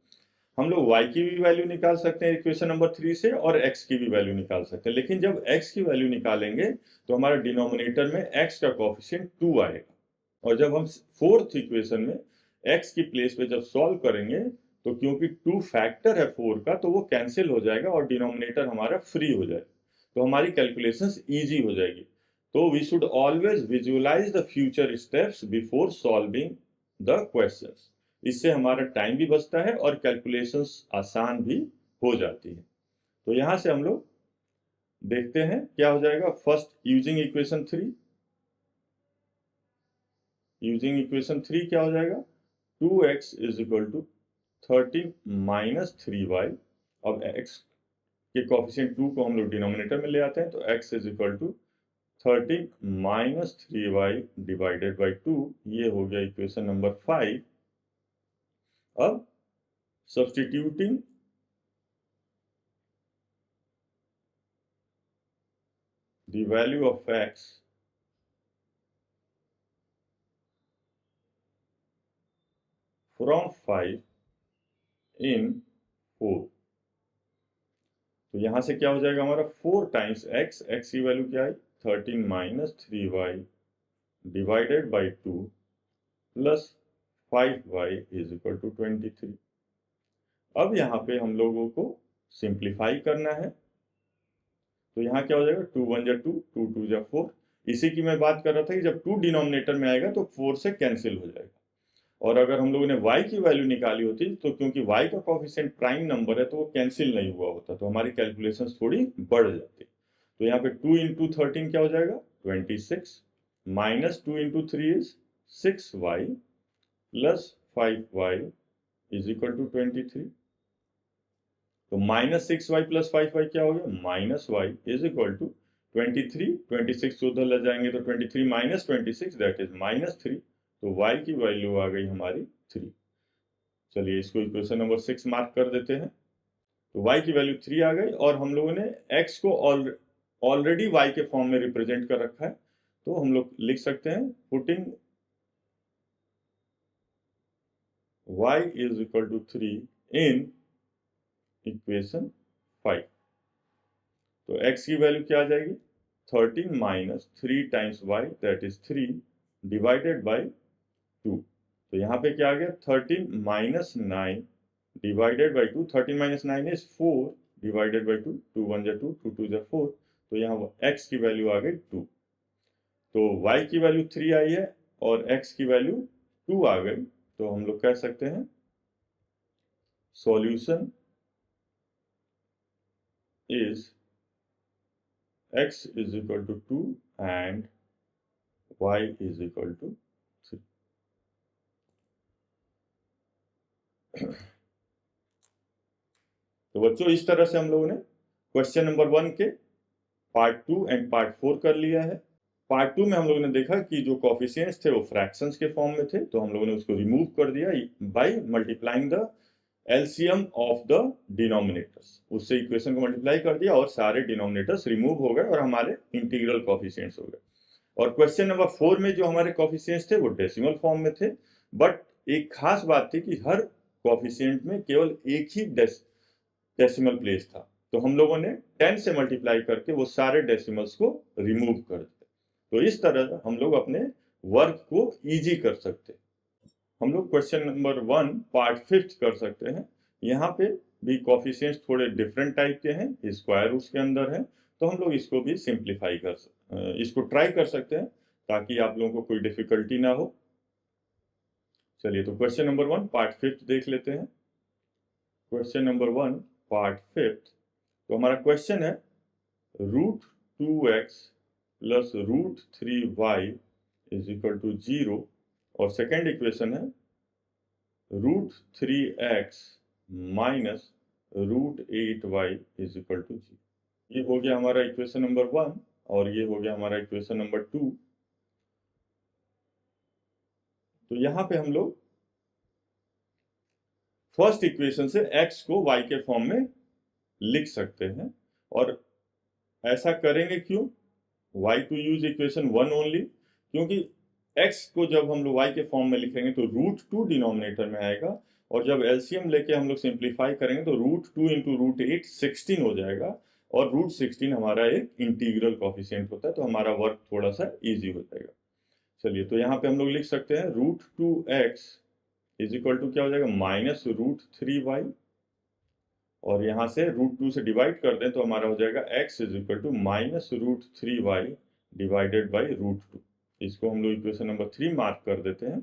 हम लोग y की भी वैल्यू निकाल सकते हैं इक्वेशन नंबर 3 से, और x की भी वैल्यू निकाल सकते हैं। लेकिन जब x की वैल्यू निकालेंगे तो हमारे डिनोमिनेटर में x का कोएफिशिएंट 2 आएगा, और जब हम फोर्थ इक्वेशन में x की प्लेस पे जब सॉल्व करेंगे तो क्योंकि 2 फैक्टर है 4 का, तो वो कैंसिल हो जाएगा और डिनोमिनेटर हमारा फ्री हो जाएगा, तो हमारी कैलकुलेशंस इजी हो जाएगी। तो we should always visualize the future steps before solving the questions. इससे हमारा टाइम भी बचता है और कैलकुलेशंस आसान भी हो जाती है। तो यहां से हम लोग देखते हैं क्या हो जाएगा। First using equation 3, using equation 3 क्या हो जाएगा, 2x is equal to 13 minus 3y। अब x के कोएफिशिएंट 2 को हम लोग डिनोमिनेटर में ले आते हैं, तो x is equal to 13 minus 3y divided by 2। ये हो गया इक्वेशन नंबर 5। अब substituting the value of x from 5 in 4, तो यहां से क्या हो जाएगा हमारा 4 टाइम्स x की वैल्यू क्या है 13 minus 3y divided by 2 plus 5y is equal to 23। अब यहाँ पे हम लोगों को सिंप्लीफाई करना है, तो यहाँ क्या हो जाएगा 2 1 जा 2, 2 2 जा 4। इसी की मैं बात कर रहा था कि जब 2 डिनोमिनेटर में आएगा तो 4 से कैंसिल हो जाएगा। और अगर हम लोगों ने y की वैल्यू निकाली होती तो क्योंकि y का कोएफिशिएंट प्राइम नंबर है तो वो कैंसिल नहीं हुआ होता, तो हमारी कैलकुलेशंस थोड़ी बढ़ जाती। तो यहाँ पे 2 इंटू 13 क्या हो जाएगा 26, minus 2 into 3 is 6y plus 5y is equal to 23। तो माइनस 6y प्लस 5y क्या हो गया minus y is equal to 23, 26 से उधर ले जाएंगे तो 23 माइनस 26 दैट इज माइनस 3। तो y की वैल्यू आ गई हमारी 3। चलिए इसको इक्वेशन नंबर 6 मार्क कर देते हैं। तो y की वैल्यू 3 आ गई, और हम लोगों ने x को ऑलरेडी y के फॉर्म में रिप्रेजेंट कर रखा है, तो हम लोग लिख सकते हैं putting y is equal to 3 in equation 5। तो x की वैल्यू क्या आ जाएगी, 13 minus 3 times y that is 3 divided by 2। तो यहाँ पे क्या आ गया, 13 minus 9 divided by 2। 13 minus 9 is 4 divided by 2। 2 1 जा 2, 2 2 जा 4। तो यहाँ x की वैल्यू आ गई 2। तो y की वैल्यू 3 आई है और x की वैल्यू 2 आ गई। तो हम लोग कह सकते हैं solution is x is equal to 2 and y is equal to 3। तो बच्चों इस तरह से हम लोगों ने क्वेश्चन नंबर 1 के पार्ट 2 एंड पार्ट 4 कर लिया है। पार्ट 2 में हम लोगों ने देखा कि जो कोफिशिएंट्स थे वो फ्रैक्शंस के फॉर्म में थे, तो हम लोगों ने उसको रिमूव कर दिया by multiplying the LCM of the denominators. उससे इक्वेशन को मल्टीप्लाई कर दिया और सारे डिनोमिनेटर्स रिमूव हो गए और हमारे इंटीग्रल कोफिशिएंट्स हो गए। और क्वेश्चन नंबर 4 में जो हमारे कोफिशिएंट्स थे वो डेसिमल फॉर्म में थे, बट एक खास बात थी कि हर कोफिशिएंट में केवल एक ही डेसिमल प्लेस था। तो हम लोगों ने 10 से मल्टीप्लाई करके वो सारे डेसिमल्स को रिमूव कर दिया। तो इस तरह हम लोग अपने वर्क को इजी कर सकते हैं। हम लोग क्वेश्चन नंबर 1 पार्ट 5 कर सकते हैं। यहाँ पे भी कोफिशिएंट्स थोड़े डिफरेंट टाइप के हैं, स्क्वायर रूट्स के अंदर है, तो हम लोग इसको भी सिंप्लीफाई इसको ट्राई कर सकते हैं ताकि आप लोगों को कोई डिफिकल्टी ना हो। चलिए तो क्वेश्चन नंबर 1 पार्ट 5 देख लेते हैं। Question number 1 part 5। तो हमारा क्वेश्चन है √2x plus √3y is equal to 0 और सेकेंड इक्वेशन है √3x minus √8y is equal to 0। ये हो गया हमारा इक्वेशन नंबर 1 और ये हो गया हमारा इक्वेशन नंबर 2। तो यहाँ पे हम लोग फर्स्ट इक्वेशन से x को y के फॉर्म में लिख सकते हैं। और ऐसा करेंगे क्यों, y to use equation 1 only, क्योंकि x को जब हम लोग y के फॉर्म में लिखेंगे तो √2 डिनोमिनेटर में आएगा और जब एलसीएम लेके हम लोग सिंप्लीफाई करेंगे तो √2 इंटू √8 16 हो जाएगा और √16 हमारा एक इंटीग्रल कोफिशिएंट होता है, तो हमारा वर्क थोड़ा सा इजी हो जाएगा। चलिए तो यहाँ पे हम लोग लिख सकते हैं √2x इज इक्वल टू क्या हो जाएगा, माइनस √3y, और यहाँ से √2 से डिवाइड कर दें तो हमारा हो जाएगा x is equal to minus √3y divided by √2। इसको हम लोग इक्वेशन नंबर 3 मार्क कर देते हैं।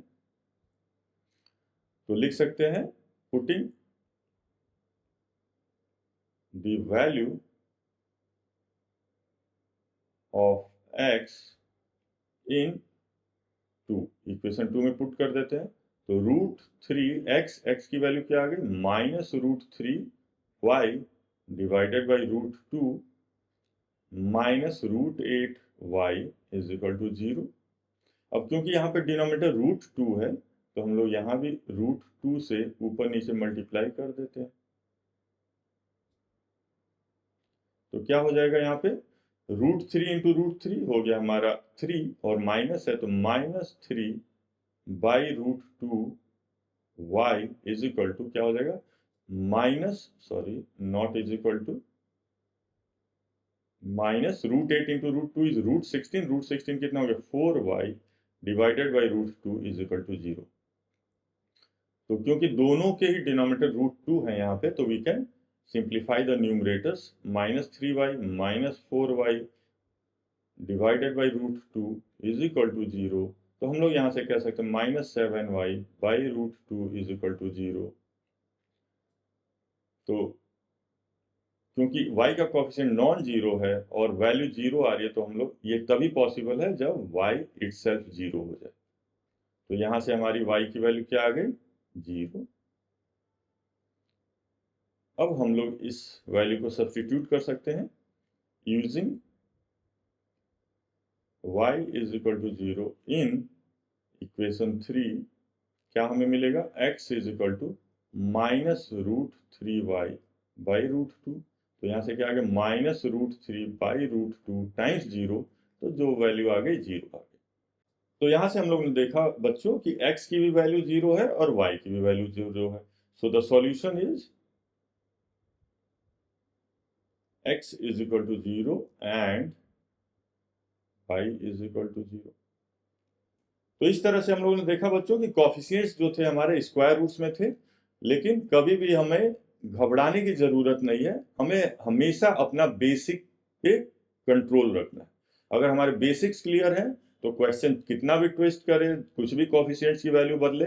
तो लिख सकते हैं putting the value of x in 2, equation 2 में पुट कर देते हैं। तो √3x की वैल्यू क्या आ गई, minus √3y divided by √2 minus √8y is equal to 0। अब क्योंकि यहाँ पे डिनोमिनेटर √2 है तो हम लोग यहाँ भी √2 से ऊपर नीचे मल्टीप्लाई कर देते हैं। तो क्या हो जाएगा, यहाँ पे √3 इंटू √3 हो गया हमारा 3 और माइनस है तो minus 3 by √2 y is equal to क्या हो जाएगा, not is equal to minus √8 into √2 is √16। √16 कितना हो गया, 4y divided by √2 is equal to 0। तो क्योंकि दोनों के ही डिनोमिनेटर √2 है यहाँ पे, तो we can simplify the numerators. Minus 3y minus 4y divided by √2 is equal to 0। तो हम लोग यहाँ से कह सकते हैं minus 7y by √2 is equal to 0। तो क्योंकि y का कोफिशिएंट नॉन जीरो है और वैल्यू 0 आ रही है, तो हम लोग ये तभी पॉसिबल है जब y इटसेल्फ 0 हो जाए। तो यहाँ से हमारी y की वैल्यू क्या आ गई, 0। अब हम लोग इस वैल्यू को सब्स्टिट्यूट कर सकते हैं using y is equal to 0 in equation 3। क्या हमें मिलेगा, x is equal to minus √3y by √2। तो यहाँ से क्या आ गया, माइनस √3 बाई √2 टाइम्स 0। तो जो वैल्यू आ गई 0 आ गई। तो यहाँ से हम लोग ने देखा बच्चों कि x की भी वैल्यू 0 है और y की भी वैल्यू 0 है। So the solution is x is equal to 0 and y is equal to 0। तो इस तरह से हम लोगों ने देखा बच्चों कि कोएफिशिएंट्स जो थे हमारे स्क्वायर रूट्स में थे, लेकिन कभी भी हमें घबराने की जरूरत नहीं है। हमें हमेशा अपना बेसिक पे कंट्रोल रखना है। अगर हमारे बेसिक्स क्लियर हैं तो क्वेश्चन कितना भी ट्विस्ट करे, कुछ भी कोएफिशिएंट्स की वैल्यू बदले,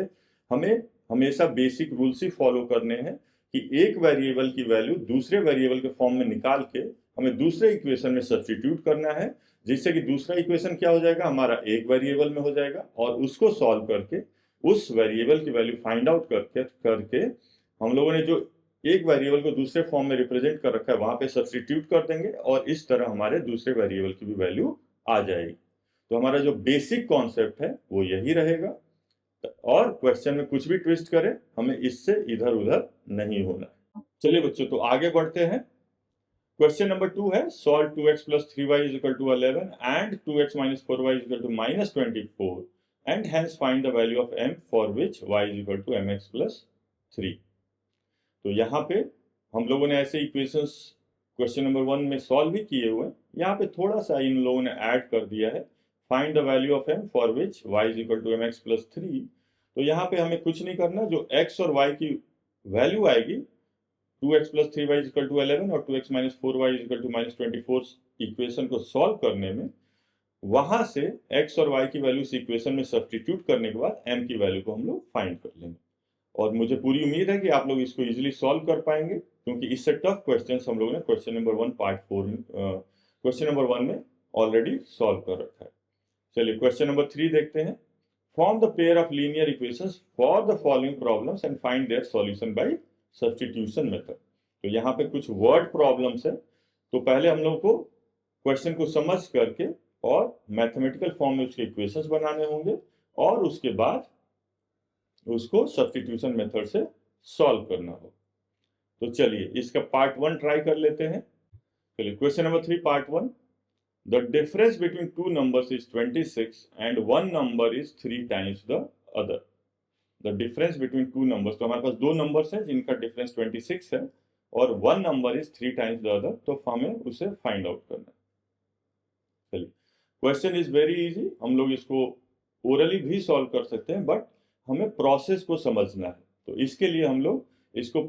हमें हमेशा बेसिक रूल्स ही फॉलो करने हैं कि एक वेरिएबल की वैल्यू दूसरे वेरिएबल के फॉर्म में निकाल के हमें दूसरे इक्वेशन में सब्स्टिट्यूट करना है, जिससे कि दूसरा इक्वेशन क्या हो जाएगा, हमारा एक वेरिएबल में हो जाएगा, और उसको सॉल्व करके उस वेरिएबल की वैल्यू फाइंड आउट करके हम लोगों ने जो एक वेरिएबल को दूसरे फॉर्म में रिप्रेजेंट कर रखा है वहां पे सब्स्टिट्यूट कर देंगे, और इस तरह हमारे दूसरे वेरिएबल की भी वैल्यू आ जाएगी। तो हमारा जो बेसिक कॉन्सेप्ट है वो यही रहेगा, और क्वेश्चन में कुछ भी ट्विस्ट करे हमें इससे इधर उधर नहीं होना। चलिए बच्चों, तो आगे बढ़ते हैं। क्वेश्चन नंबर 2 है solve 2x plus 3y is equal to 11 and 2x minus 4y is equal to minus 24 and hence find the value of m for which y is equal to mx plus 3। तो यहाँ पे हम लोगों ने ऐसे equations question number 1 में solve ही किए हुए हैं। यहाँ पे थोड़ा सा इन लोगों ने ऐड कर दिया है, find the value of m for which y is equal to mx plus 3। तो यहाँ पे हमें कुछ नहीं करना, जो x और y की वैल्यू आएगी 2x plus 3y is equal to 11 और 2x minus 4y is equal to minus 24 equation को सॉल्व करने में वहां से x और y की वैल्यू इस इक्वेशन में सब्स्टिट्यूट करने के बाद m की वैल्यू को हम लोग फाइंड कर लेंगे। और मुझे पूरी उम्मीद है कि आप लोग इसको इजीली सॉल्व कर पाएंगे, क्योंकि इससे टफ क्वेश्चंस हम लोगों ने क्वेश्चन नंबर 1 पार्ट 4 में क्वेश्चन नंबर 1 में ऑलरेडी सॉल्व कर रखा है। चलिए क्वेश्चन नंबर 3 देखते हैं। Form the pair of linear equations for the following problems and find their solution bye substitution method. तो यहाँ पे कुछ वर्ड प्रॉब्लम्स है, तो पहले हम लोग को क्वेश्चन को समझ करके और मैथमेटिकल फॉर्म में उसके इक्वेशंस बनाने होंगे, और उसके बाद उसको सब्स्टिट्यूशन मेथड से सॉल्व करना हो। तो चलिए इसका पार्ट 1 ट्राई कर लेते हैं। चलिए question number 3 part 1। The difference between two numbers is 26 and one number is 3 times the other. The difference between two numbers, तो हमारे पास दो नंबर्स हैं जिनका डिफरेंस 26 है और one number is 3 times the other, तो हमें उसे फाइंड आउट करना है। चलिए क्वेश्चन इज वेरी इजी, हम लोग इसको ओरली भी सॉल्व कर सकते हैं, बट हमें प्रोसेस को समझना है। तो इसके लिए हम लोग इसको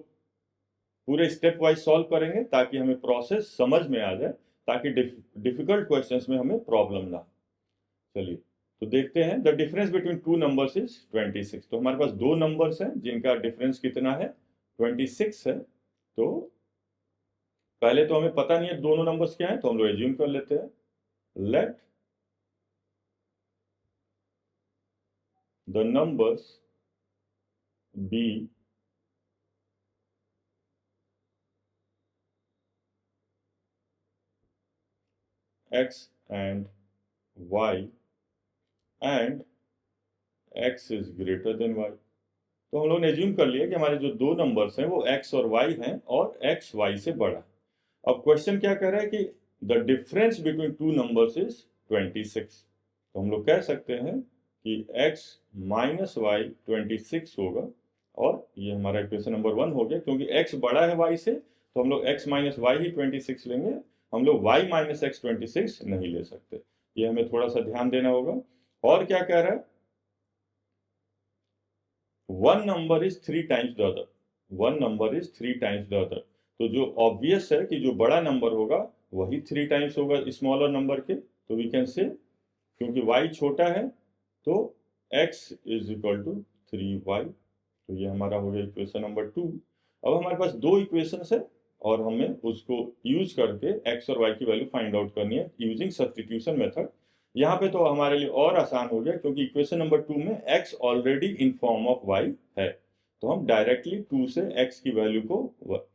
पूरे स्टेप वाइज सॉल्व करेंगे ताकि हमें प्रोसेस समझ में आ जाए, ताकि डिफिकल्ट क्वेश्चंस में हमें प्रॉब्लम ना। चलिए तो देखते हैं। The difference between two numbers is 26। तो हमारे पास दो नंबर्स हैं जिनका डिफरेंस कितना है, 26 है। तो पहले तो हमें पता नहीं है दोनों नंबर्स क्या हैं, तो हम लोग एज्यूम कर लेते हैं। Let the numbers be x and y and x is greater than y। तो हम लोगों ने एज्यूम कर लिया कि हमारे जो दो नंबर्स हैं वो x और y हैं और x y से बड़ा। अब क्वेश्चन क्या कह रहा है कि the difference between two numbers is 26। तो हम लोग कह सकते हैं कि x माइनस वाई 26 होगा, और ये हमारा इक्वेशन नंबर 1 हो गया। क्योंकि x बड़ा है y से तो हम लोग x माइनस वाई ही 26 लेंगे, हम लोग y माइनस एक्स 26 नहीं ले सकते। ये हमें थोड़ा सा ध्यान देना होगा। और क्या कह रहा है, one number is 3 times the other. One number is 3 times the other. तो जो ऑब्वियस है कि जो बड़ा नंबर होगा वही 3 टाइम्स होगा स्मॉलर नंबर के। तो वी कैन से, क्योंकि y छोटा है तो x is equal to 3y। तो ये हमारा हो गया इक्वेशन नंबर 2। अब हमारे पास दो इक्वेशंस है और हमें उसको यूज करके x और y की वैल्यू फाइंड आउट करनी है यूजिंग सब्स्टिट्यूशन मेथड। यहाँ पे तो हमारे लिए और आसान हो गया, क्योंकि इक्वेशन नंबर 2 में x already in form of y है, तो हम डायरेक्टली 2 से x की वैल्यू को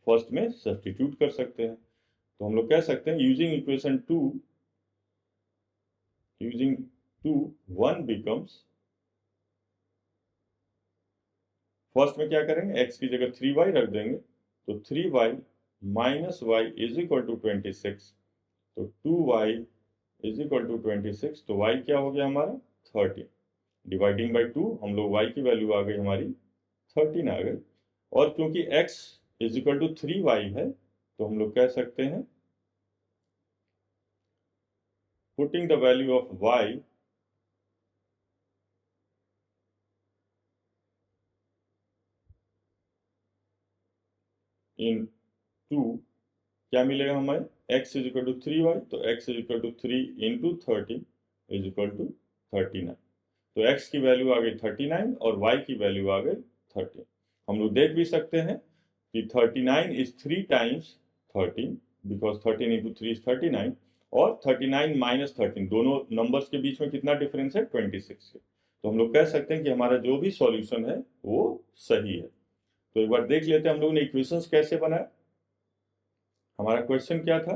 फर्स्ट में सब्स्टिट्यूट कर सकते हैं। तो हम लोग कह सकते हैं यूजिंग इक्वेशन 2 1 बिकम्स, फर्स्ट में क्या करेंगे, x की जगह 3y रख देंगे, तो 3y minus y is equal to 26। तो 2y इज इक्वल टू 26, तो y क्या हो गया हमारा 13, डिवाइडिंग बाई 2 हम लोग y की वैल्यू आ गई हमारी 13 आ गई। और क्योंकि x is equal to 3y है तो हम लोग कह सकते हैं putting the value of y इन 2, क्या मिलेगा हमें x is equal to 3y, तो x is equal to 3 into 13 is equal to 39। तो x की वैल्यू आ गई 39 और y की वैल्यू आ गई 13। हम लोग देख भी सकते हैं कि 39 is 3 times 13 because 13 into 3 is 39 और 39 माइनस 13 दोनों नंबर्स के बीच में कितना डिफरेंस है 26 है। तो हम लोग कह सकते हैं कि हमारा जो भी सॉल्यूशन है वो सही है। तो एक बार देख लेते हैं हम लोग ने इक्वेशंस कैसे बनाए। हमारा क्वेश्चन क्या था,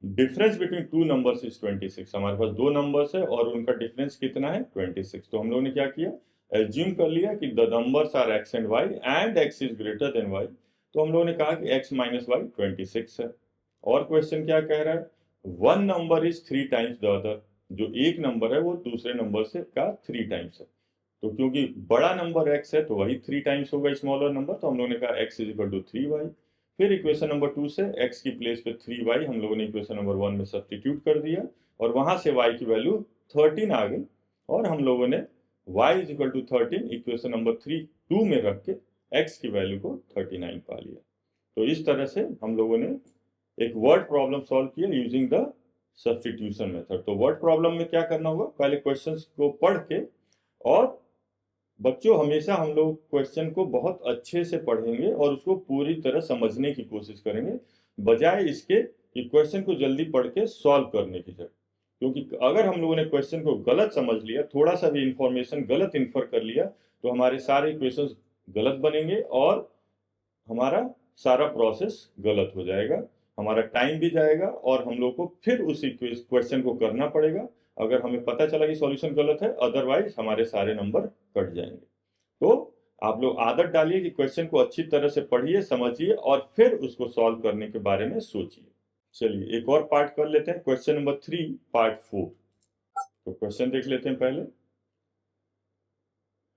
difference between two numbers is 26। हमारे पास दो नंबर्स है और उनका डिफरेंस कितना है 26। तो हम लोग ने क्या किया, एज्यूम कर लिया कि the numbers are x and y and x is greater than y। तो हम लोगों ने कहा कि x माइनस वाई 26 है। और क्वेश्चन क्या कह रहा है, one number is 3 times the other, जो एक नंबर है वो दूसरे नंबर से का 3 टाइम्स है। तो क्योंकि बड़ा नंबर x है तो वही 3 टाइम्स होगा स्मॉलर नंबर, तो हम लोगों ने कहा x is equal to 3y। फिर इक्वेशन नंबर 2 से x की प्लेस पे 3y हम लोगों ने इक्वेशन नंबर 1 में सब्स्टिट्यूट कर दिया और वहां से y की वैल्यू 13 आ गई और हम लोगों ने y is equal to 13 equation number 2 में रख के x की वैल्यू को 39 पा लिया। तो इस तरह से हम लोगों ने एक वर्ड प्रॉब्लम सॉल्व किया यूजिंग द सब्स्टिट्यूशन मेथड। तो वर्ड प्रॉब्लम में क्या करना होगा, पहले क्वेश्चंस को पढ़ के, और बच्चों हमेशा हम लोग क्वेश्चन को बहुत अच्छे से पढ़ेंगे और उसको पूरी तरह समझने की कोशिश करेंगे, बजाय इसके कि क्वेश्चन को जल्दी पढ़ के सॉल्व करने की जगह। क्योंकि अगर हम लोगों ने क्वेश्चन को गलत समझ लिया, थोड़ा सा भी इंफॉर्मेशन गलत इन्फर कर लिया, तो हमारे सारे क्वेश्चन गलत बनेंगे और हमारा सारा प्रोसेस गलत हो जाएगा, हमारा टाइम भी जाएगा और हम लोग को फिर उसी क्वेश्चन को करना पड़ेगा अगर हमें पता चला कि सॉल्यूशन गलत है, अदरवाइज हमारे सारे नंबर कट जाएंगे। तो आप लोग आदत डालिए कि क्वेश्चन को अच्छी तरह से पढ़िए, समझिए और फिर उसको सॉल्व करने के बारे में सोचिए। चलिए एक और पार्ट कर लेते हैं, क्वेश्चन नंबर 3 पार्ट 4। तो क्वेश्चन देख लेते हैं पहले।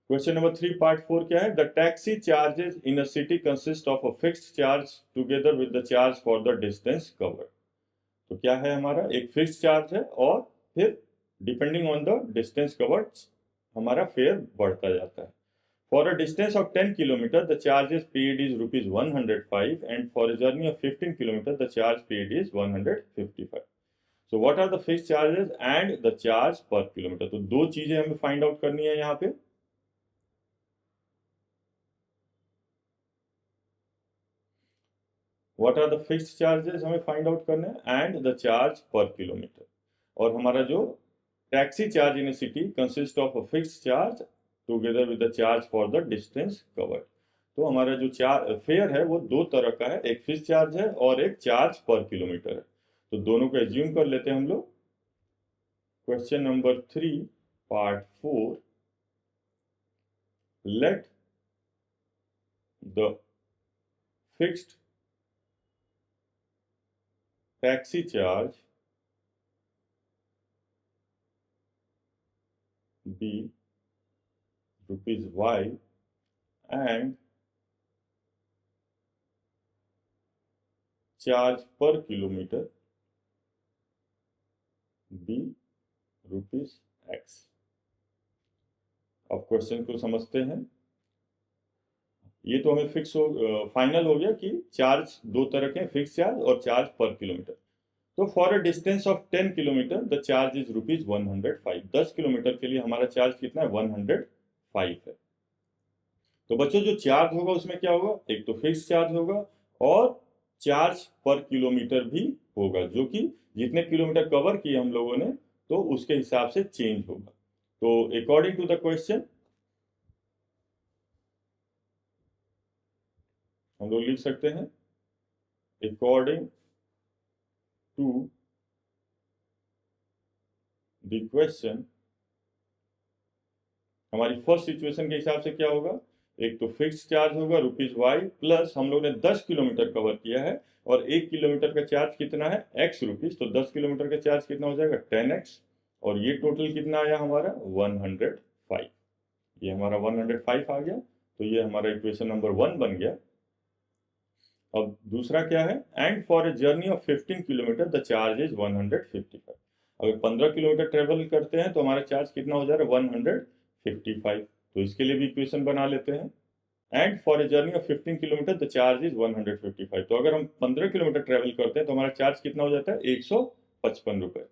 क्वेश्चन नंबर 3 पार्ट 4 क्या है, the taxi charges in a city consist of a fixed charge together with the charge for the distance covered. तो क्या है, हमारा एक फिक्स्ड चार्ज है और फिर depending on the distance covered हमारा फेयर बढ़ता जाता है। For a distance of 10 kilometers, the charges paid is rupees 105, and for a journey of 15 kilometers, the charge paid is 155. So what are the fixed charges and the charge per kilometer? तो दो चीजें हमें find out करनी है यहाँ पे। What are the fixed charges हमें find out करना है and the charge per kilometer। और हमारा जो taxi charge in city consist of a fixed charge together with the charge for the distance covered. तो हमारा जो फेयर है वो दो तरह का है, एक फिक्स चार्ज है और एक चार्ज पर किलोमीटर है। तो दोनों को एज्यूम कर लेते हैं हम लोग। Question number 3 part 4, let the fixed taxi charge be rupees y and charge per kilometre be rupees x. अब क्वेश्चन को समझते हैं। ये तो हमें फिक्स हो फाइनल हो गया कि चार्ज दो तरह के, फिक्स चार्ज और चार्ज पर किलोमीटर। तो for a distance of 10 kilometre the charge is rupees 105। 10 kilometre के लिए हमारा चार्ज कितना है 105 है। तो बच्चों जो चार्ज होगा उसमें क्या होगा, एक तो फिक्स चार्ज होगा और चार्ज पर किलोमीटर भी होगा, जो कि जितने किलोमीटर कवर किए हम लोगों ने तो उसके हिसाब से चेंज होगा। तो अकॉर्डिंग टू द क्वेश्चन हम लोग लिख सकते हैं अकॉर्डिंग टू द क्वेश्चन, हमारी फर्स्ट सिचुएशन के हिसाब से क्या होगा एक तो फिक्स चार्ज होगा ₹y प्लस हम लोग ने 10 किलोमीटर कवर किया है और 1 किलोमीटर का चार्ज कितना है x रुपीस, तो 10 किलोमीटर का चार्ज कितना हो जाएगा 10x और ये टोटल कितना आया हमारा 105। ये हमारा 105 आ गया, तो ये हमारा इक्वेशन नंबर 1 बन गया। अब दूसरा क्या है, and for a journey of 15 kilometre the charge is 155। अगर 15 किलोमीटर ट्रेवल करते हैं तो हमारा चार्ज कितना हो जा रहा है 155, तो इसके लिए भी इक्वेशन बना लेते हैं। And for a journey of 15 kilometre the charge is 155, तो अगर हम 15 किलोमीटर ट्रेवल करते हैं तो हमारा चार्ज कितना हो जाता है 155 रुपये।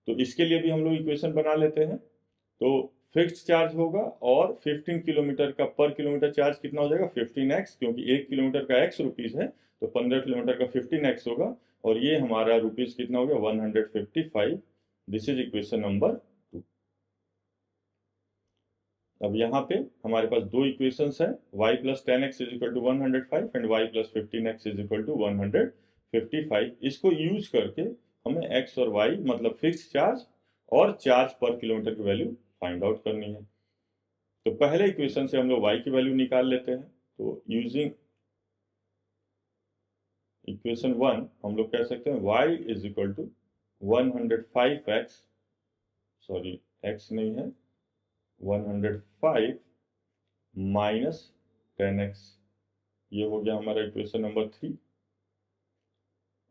तो इसके लिए भी हम लोग इक्वेशन बना लेते हैं। तो फिक्स्ड चार्ज होगा और 15 किलोमीटर का पर किलोमीटर चार्ज कितना हो जाएगा 15x, क्योंकि 1 किलोमीटर का x रुपीस है तो 15 किलोमीटर का 15x होगा और ये हमारा रुपीस कितना हो गया 155। This is equation number 2। अब यहाँ पे हमारे पास दो इक्वेशंस हैं, y plus 10x is equal to 105 and y plus 15x is equal to 155। इसको यूज करके हमें x और y मतलब फिक्स चार्ज और चार्ज पर किलोमीटर की वैल्यू फाइंड आउट करनी है। तो पहले इक्वेशन से हम लोग y की वैल्यू निकाल लेते हैं। तो यूजिंग इक्वेशन 1 हम लोग कह सकते हैं y is equal to 105x, sorry x नहीं है, 105 माइनस 10x, ये हो गया हमारा equation number 3।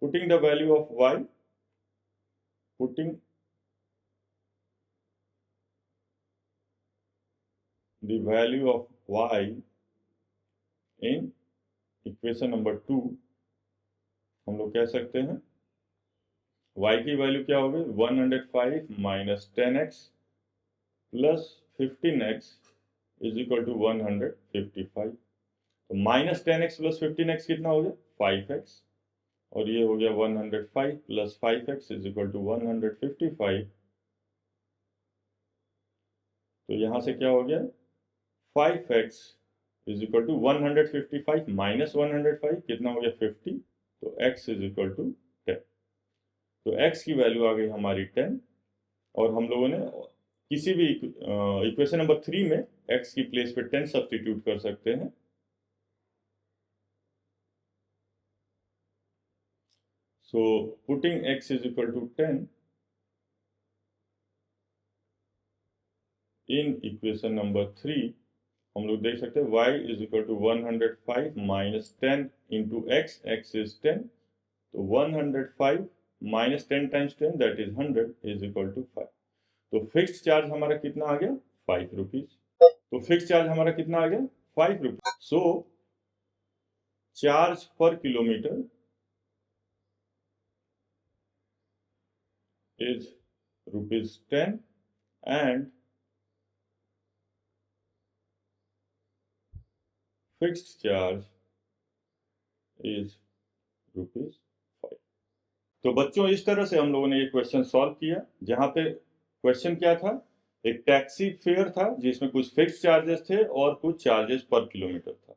Putting the value of y, putting the value of y in equation number 2, हम लोग कह सकते हैं y की वैल्यू क्या होगी 105 minus 10x plus 15x is equal to 155। तो माइनस 10x प्लस 15x कितना हो गया 5x और ये हो गया 105 plus 5x is equal to 155। तो यहाँ से क्या हो गया 5x is equal to 155 minus 105 कितना हो गया 50, तो x इज इक्वल टू 10। तो x की वैल्यू आ गई हमारी 10 और हम लोगों ने किसी भी इक्वेशन नंबर 3 में x की प्लेस पे 10 सब्स्टिट्यूट कर सकते हैं। So putting x is equal to 10 in equation number 3, हम लोग देख सकते हैं y is equal to 105 minus 10 into x, x is 10, तो 105 minus 10 times 10 that is 100 is equal to 5। तो फिक्स्ड चार्ज हमारा कितना आ गया 5 रुपीज। तो फिक्स्ड चार्ज हमारा कितना आ गया 5 rupees. So charge per kilometre is ₹10 and fixed charge is ₹5। तो बच्चों इस तरह से हम लोगों ने ये क्वेश्चन सॉल्व किया, जहां पे क्वेश्चन क्या था, एक टैक्सी फेयर था जिसमें कुछ फिक्स्ड चार्जेस थे और कुछ चार्जेस पर किलोमीटर था।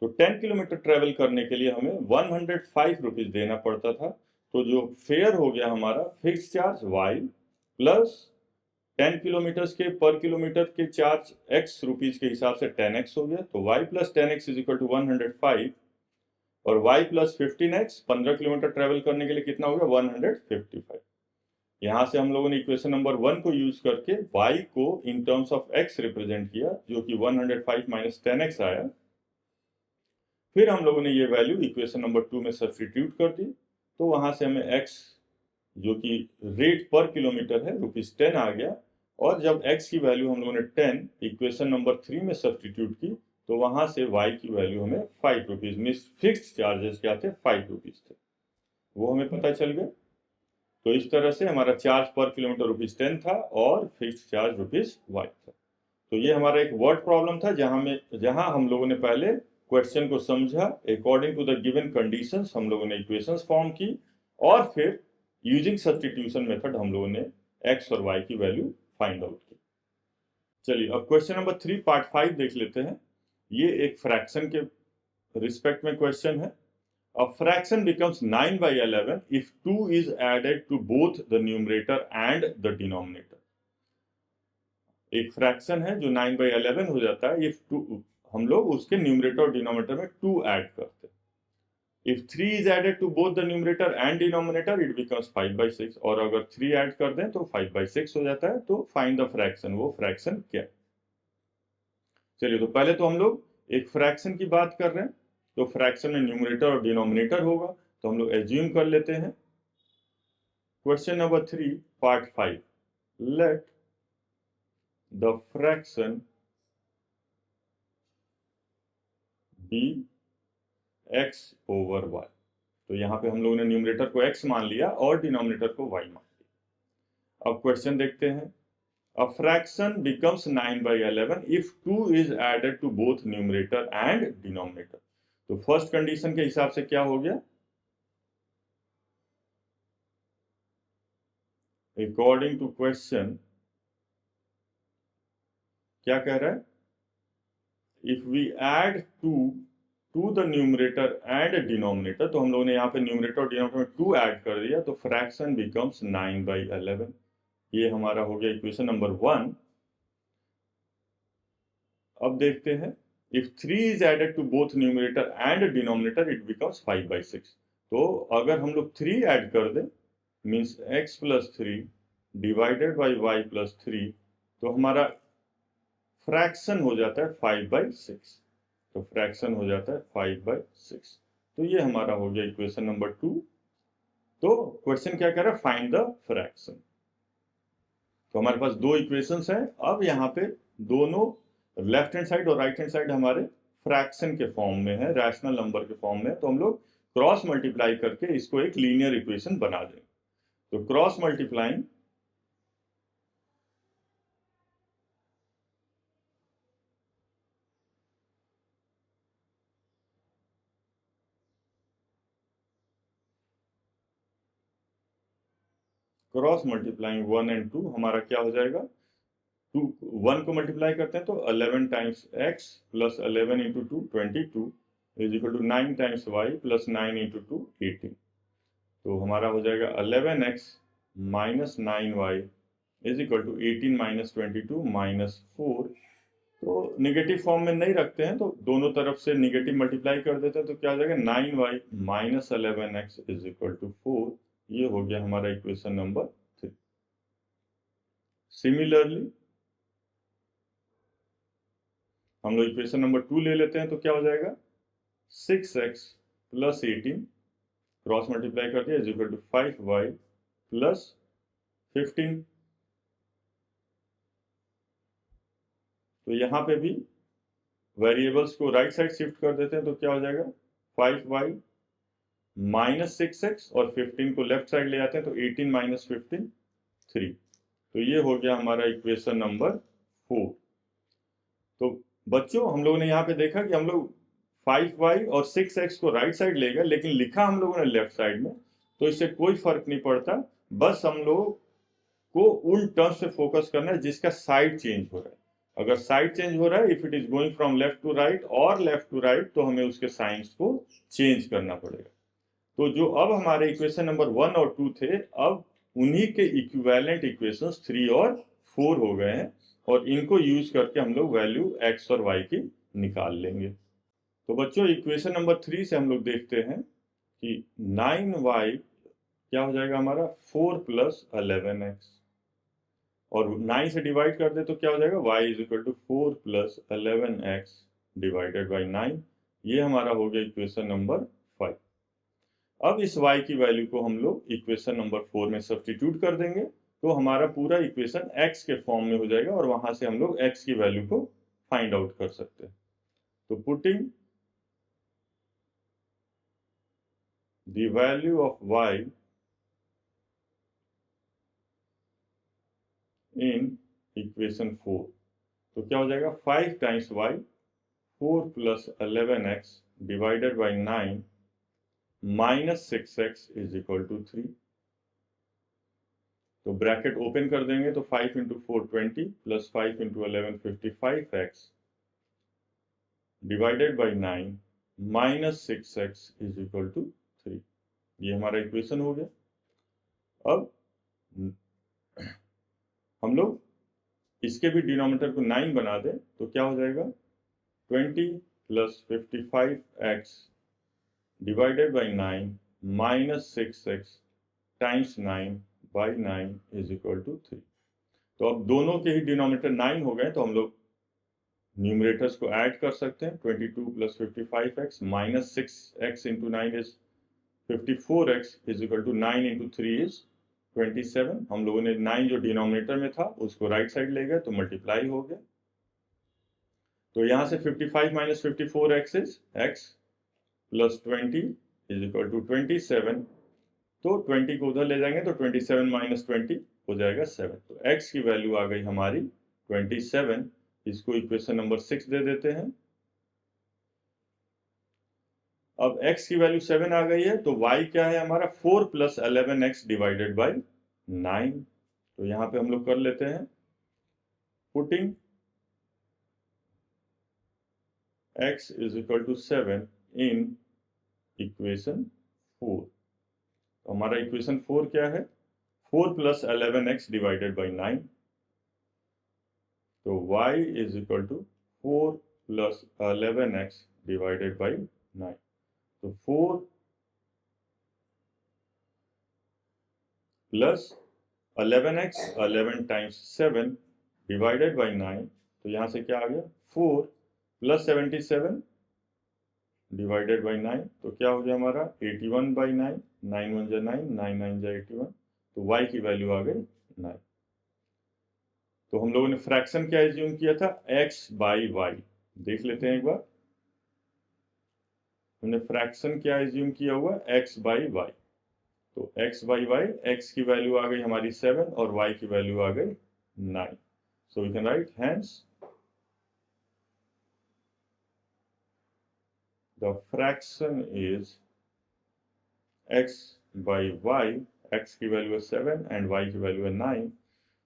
तो 10 किलोमीटर ट्रेवल करने के लिए हमें 105 रुपीज देना पड़ता था। तो जो फेयर हो गया हमारा fixed charge y plus 10 kilometre के पर किलोमीटर के चार्ज x रुपीज के हिसाब से 10x हो गया, तो y plus 10x is equal to 105 और y plus 15x 15 kilometre travel करने के लिए कितना होगा 155। यहाँ से हम लोगों ने इक्वेशन नंबर 1 को यूज करके y को in terms of x represent किया, जो कि 105 माइनस 10x आया। फिर हम लोगों ने ये वैल्यू इक्वेशन नंबर 2 में सब्स्टिट्यूट कर दी, तो वहां से हमें x जो कि रेट पर किलोमीटर है ₹10 आ गया और जब x की वैल्यू हम लोगों ने 10 इक्वेशन नंबर 3 में सब्स्टिट्यूट की तो वहां से y की वैल्यू हमें 5 रुपीज, मीन्स फिक्स्ड चार्जेस क्या थे 5 रुपीज थे, वो हमें पता चल गया। तो इस तरह से हमारा चार्ज पर किलोमीटर ₹10 था और फिक्स्ड चार्ज ₹5 था। तो ये हमारा एक वर्ड प्रॉब्लम था जहां हम लोगों ने पहले क्वेश्चन को समझा, according to the given conditions हम लोगों ने इक्वेशंस फॉर्म की और फिर यूजिंग सब्स्टिट्यूशन मेथड हम लोगों ने x और y की वैल्यू फाइंड आउट की। चलिए अब क्वेश्चन नंबर 3 पार्ट 5 देख लेते हैं। ये एक फ्रैक्शन के रिस्पेक्ट में क्वेश्चन है। A fraction becomes 9 by 11 if 2 is added to both the numerator and the denominator। एक फ्रैक्शन है जो 9 by 11 हो जाता है if 2, हम लोग उसके न्यूमरेटर और डिनोमिनेटर में 2 ऐड करते हैं। If 3 is added to both the numerator and denominator, it becomes 5/6. और अगर 3 ऐड कर दें तो 5/6 हो जाता है। तो फाइंड द फ्रैक्शन, वो फ्रैक्शन क्या है? चलिए, तो पहले तो हम लोग एक फ्रैक्शन की बात कर रहे हैं, तो फ्रैक्शन में न्यूमरेटर और डिनोमिनेटर होगा, तो हम लोग एज्यूम कर लेते हैं। Question number 3 part 5, let the fraction be x over y। तो यहाँ पे हम लोगों ने न्यूमरेटर को x मान लिया और डिनोमिनेटर को y मान लिया। अब क्वेश्चन देखते हैं। A fraction becomes 9/11 if 2 is added to both numerator and denominator। तो फर्स्ट कंडीशन के हिसाब से क्या हो गया? अकॉर्डिंग टू क्वेश्चन क्या कह रहा है? If we add 2 to the numerator and denominator, तो हम लोगों ने यहाँ पे न्यूमरेटर और डिनोमिनेटर में 2 ऐड कर दिया, तो फ्रैक्शन बिकम्स 9/11। ये हमारा हो गया इक्वेशन नंबर 1। अब देखते हैं, if 3 is added to both numerator and denominator it becomes 5/6। तो अगर हम लोग 3 ऐड कर दें, means x + 3 divided by y + 3, तो हमारा फ्रैक्शन हो जाता है 5/6। तो फ्रैक्शन हो जाता है 5/6। तो ये हमारा हो गया इक्वेशन नंबर 2। तो क्वेश्चन क्या कह रहा है? Find the fraction. तो हमारे पास 2 इक्वेशंस हैं। अब यहाँ पे दोनों लेफ्ट हैंड साइड और राइट हैंड साइड हमारे फ्रैक्शन के फॉर्म में है, रैशनल नंबर के फॉर्म में। तो हम लोग क्रॉस मल्टीप्लाई करके इसको एक लीनियर इक्वेशन बना देंगे। तो cross multiplying one and two हमारा क्या हो जाएगा? 1 को मल्टीप्लाई करते हैं तो 11 times x plus 11 into 2 22 is equal to 9 times y plus 9 into 2 18। तो हमारा हो जाएगा 11x minus 9y is equal to 18 minus 22 minus 4। तो निगेटिव फॉर्म में नहीं रखते हैं, तो दोनों तरफ से निगेटिव मल्टीप्लाई कर देते हैं, तो क्या हो जाएगा? 9y minus 11x is equal to 4। ये हो गया हमारा इक्वेशन नंबर 3। सिमिलरली हम लोग इक्वेशन नंबर 2 ले लेते हैं, तो क्या हो जाएगा? 6x प्लस 18 क्रॉस मल्टीप्लाई कर दिया is equal to 5y plus 15। तो यहाँ पे भी वेरिएबल्स को राइट साइड शिफ्ट कर देते हैं, तो क्या हो जाएगा? 5y माइनस 6x और 15 को लेफ्ट साइड ले आते हैं, तो 18 माइनस 15 3। तो ये हो गया हमारा इक्वेशन नंबर 4। तो बच्चों, हम लोगों ने यहाँ पे देखा कि हम लोग 5y और 6x को राइट साइड ले गए, लेकिन लिखा हम लोगों ने लेफ्ट साइड में, तो इससे कोई फर्क नहीं पड़ता। बस हम लोग को उन टर्म्स पे फोकस करना है जिसका साइड चेंज हो रहा है। अगर साइड चेंज हो रहा है, if it is going from left to right और लेफ्ट टू राइट, तो हमें उसके साइंस को चेंज करना पड़ेगा। तो जो अब हमारे इक्वेशन नंबर 1 और 2 थे, अब उन्हीं के इक्विवेलेंट इक्वेशंस 3 और 4 हो गए हैं, और इनको यूज करके हम लोग वैल्यू x और y की निकाल लेंगे। तो बच्चों, इक्वेशन नंबर 3 से हम लोग देखते हैं कि 9y क्या हो जाएगा हमारा? 4 प्लस 11x, और 9 से डिवाइड कर दे तो क्या हो जाएगा? y is equal to 4 plus 11x divided by 9। ये हमारा हो गया इक्वेशन नंबर 5। अब इस y की वैल्यू को हम लोग इक्वेशन नंबर 4 में सब्स्टिट्यूट कर देंगे, तो हमारा पूरा इक्वेशन x के फॉर्म में हो जाएगा, और वहां से हम लोग x की वैल्यू को फाइंड आउट कर सकते हैं। तो putting the value of y in equation 4, तो क्या हो जाएगा? 5 times y 4 plus 11x divided by 9 minus 6x is equal to 3। तो ब्रैकेट ओपन कर देंगे, तो 5 into 4 20 plus 5 into 11 55x divided by 9 minus 6x is equal to 3। ये हमारा इक्वेशन हो गया। अब हम लोग इसके भी डिनोमिनेटर को 9 बना दें, तो क्या हो जाएगा? 20 plus 55x divided by 9 minus 6x times 9 by 9 is equal to 3। तो अब दोनों के ही डिनोमिनेटर 9 हो गए, तो हम लोग न्यूमरेटर्स को ऐड कर सकते हैं। 22 plus 55x minus 6x into 9 is 54x is equal to 9 into 3 is 27। हम लोगों ने 9 जो डिनोमिनेटर में था उसको राइट साइड ले गए तो मल्टीप्लाई हो गया। तो यहां से 55 minus 54x is x plus 20 is equal to 27। तो 20 को उधर ले जाएंगे तो 27 minus 20 हो जाएगा 7। तो x की वैल्यू आ गई हमारी 27। इसको इक्वेशन नंबर 6 दे देते हैं। अब x की वैल्यू 7 आ गई है तो y क्या है हमारा 4 plus 11x डिवाइडेड बाई 9। तो यहां पे हम लोग कर लेते हैं putting x is equal to 7 in equation 4। तो हमारा इक्वेशन 4 क्या है 4 plus 11x डिवाइडेड बाई 9। तो y is equal to 4 plus 11x divided by 9। तो 4 plus 11x 11 times 7 divided by 9। तो यहाँ से क्या आ गया 4 प्लस 77 डिवाइडेड बाई 9। तो क्या हो गया हमारा 81 बाई 9। 9 1 जा 9, 9 9 जा 81। तो y की वैल्यू आ गई 9। तो हम लोगों ने फ्रैक्शन क्या एज्यूम किया था x बाई y। देख लेते हैं एक बार। हमने फ्रैक्शन क्या एज्यूम किया हुआ x बाई y। तो x बाई y, x की वैल्यू आ गई हमारी 7 और y की वैल्यू आ गई 9। So we can write hence the fraction is x by y। x की वैल्यू है 7 एंड y की वैल्यू है 9।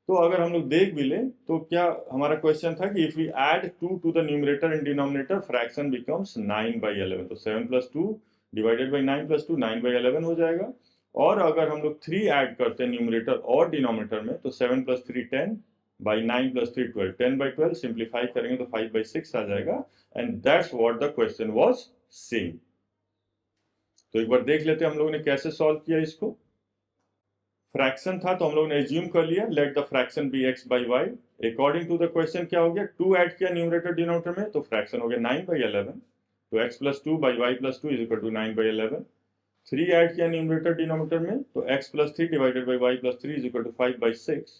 तो अगर हम लोग देख भी लें तो क्या हमारा क्वेश्चन था कि if we add 2 to the numerator and denominator fraction becomes 9 by 11। तो 7 plus 2 divided by 9 plus 2 9 by 11 हो जाएगा। और अगर हम लोग 3 ऐड करते हैं न्यूमरेटर और डिनोमिनेटर में तो 7 plus 3 10 by 9 plus 3 12। 10 by 12 simplify करेंगे तो 5 बाई 6 आ जाएगा। And that's what the question was saying. तो एक बार देख लेते हैं हम लोगों ने कैसे सॉल्व किया इसको। फ्रैक्शन था तो हम लोगों ने एज्यूम कर लिया let the fraction be x by y. According to the question क्या हो गया 2 ऐड किया न्यूमरेटर डिनोमिनेटर में तो फ्रैक्शन हो गया 9 बाई 11। तो x plus 2 by y plus 2 is equal to 9 by 11। 3 add किया न्यूमरेटर डिनोमिनेटर में तो x plus 3 divided by y plus 3 is equal to 5 by 6।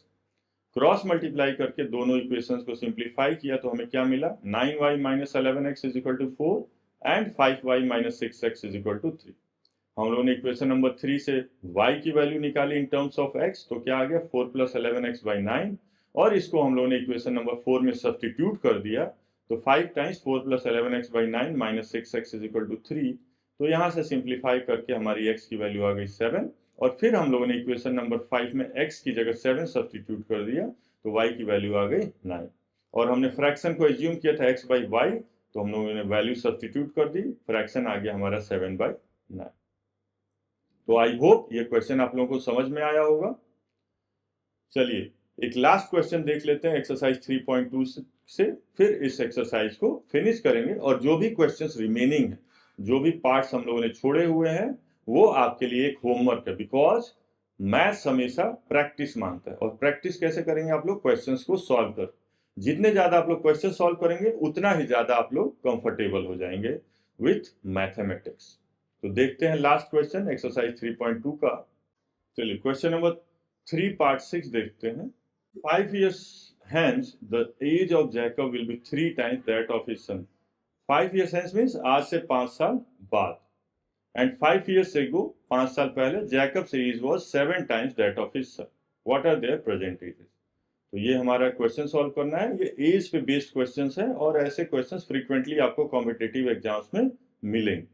Cross multiply करके दोनों इक्वेशंस को सिंप्लीफाई किया तो हमें क्या मिला 9y minus 11x is equal to 4 and 5y minus 6x is equal to 3। हम लोगों ने इक्वेशन नंबर 3 से y की वैल्यू निकाली इन टर्म्स ऑफ x। तो क्या आ गया 4 प्लस 11x बाई 9। और इसको हम लोगों ने इक्वेशन नंबर 4 में सब्स्टिट्यूट कर दिया तो 5 times 4 plus 11x by 9 minus 6x is equal to 3। तो यहाँ से सिंप्लीफाई करके हमारी x की वैल्यू आ गई 7। और फिर हम लोगों ने इक्वेशन नंबर 5 में x की जगह 7 सब्स्टिट्यूट कर दिया तो y की वैल्यू आ गई 9। और हमने फ्रैक्शन को एज्यूम किया था x बाई वाई। तो हम लोगों ने वैल्यू सब्स्टिट्यूट कर दी, फ्रैक्शन आ गया हमारा 7 बाई 9। तो आई होप ये क्वेश्चन आप लोगों को समझ में आया होगा। चलिए एक लास्ट क्वेश्चन देख लेते हैं एक्सरसाइज 3.2 से, फिर इस एक्सरसाइज को फिनिश करेंगे। और जो भी क्वेश्चंस रिमेनिंग है, जो भी पार्ट्स हम लोगों ने छोड़े हुए हैं, वो आपके लिए एक होमवर्क है। बिकॉज मैथ्स हमेशा प्रैक्टिस मांगता है। और प्रैक्टिस कैसे करेंगे आप लोग क्वेश्चंस को सॉल्व कर। जितने ज्यादा आप लोग क्वेश्चन सॉल्व करेंगे उतना ही ज्यादा आप लोग कंफर्टेबल हो जाएंगे विथ मैथमेटिक्स। तो देखते हैं लास्ट क्वेश्चन एक्सरसाइज 3.2 का। चलिए क्वेश्चन नंबर 3 पार्ट 6 देखते हैं। 5 years hence the age of Jacob will be 3 times that of his son। 5 years hence means आज से 5 साल बाद। एंड 5 years ago 5 साल पहले Jacob's age was 7 times that of his son। What are their present ages? तो ये हमारा question solve करना है। ये एज पे बेस्ड क्वेश्चंस है और ऐसे क्वेश्चंस फ्रीक्वेंटली आपको कॉम्पिटिटिव एग्जाम्स में मिलेंगे।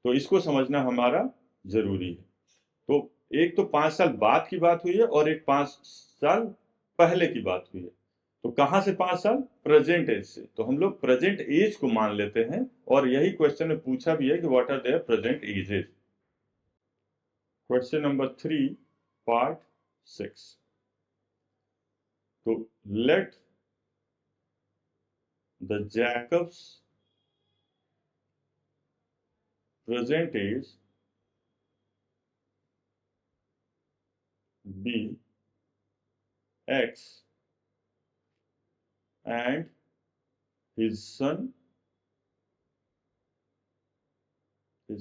तो इसको समझना हमारा जरूरी है। तो एक तो 5 साल बाद की बात हुई है और एक 5 साल पहले की बात हुई है। तो कहां से 5 साल प्रेजेंट एज से। तो हम लोग प्रेजेंट एज को मान लेते हैं और यही क्वेश्चन में पूछा भी है कि what are their present ages. Question number 3 part 6। तो let the Jacob's present age be X and his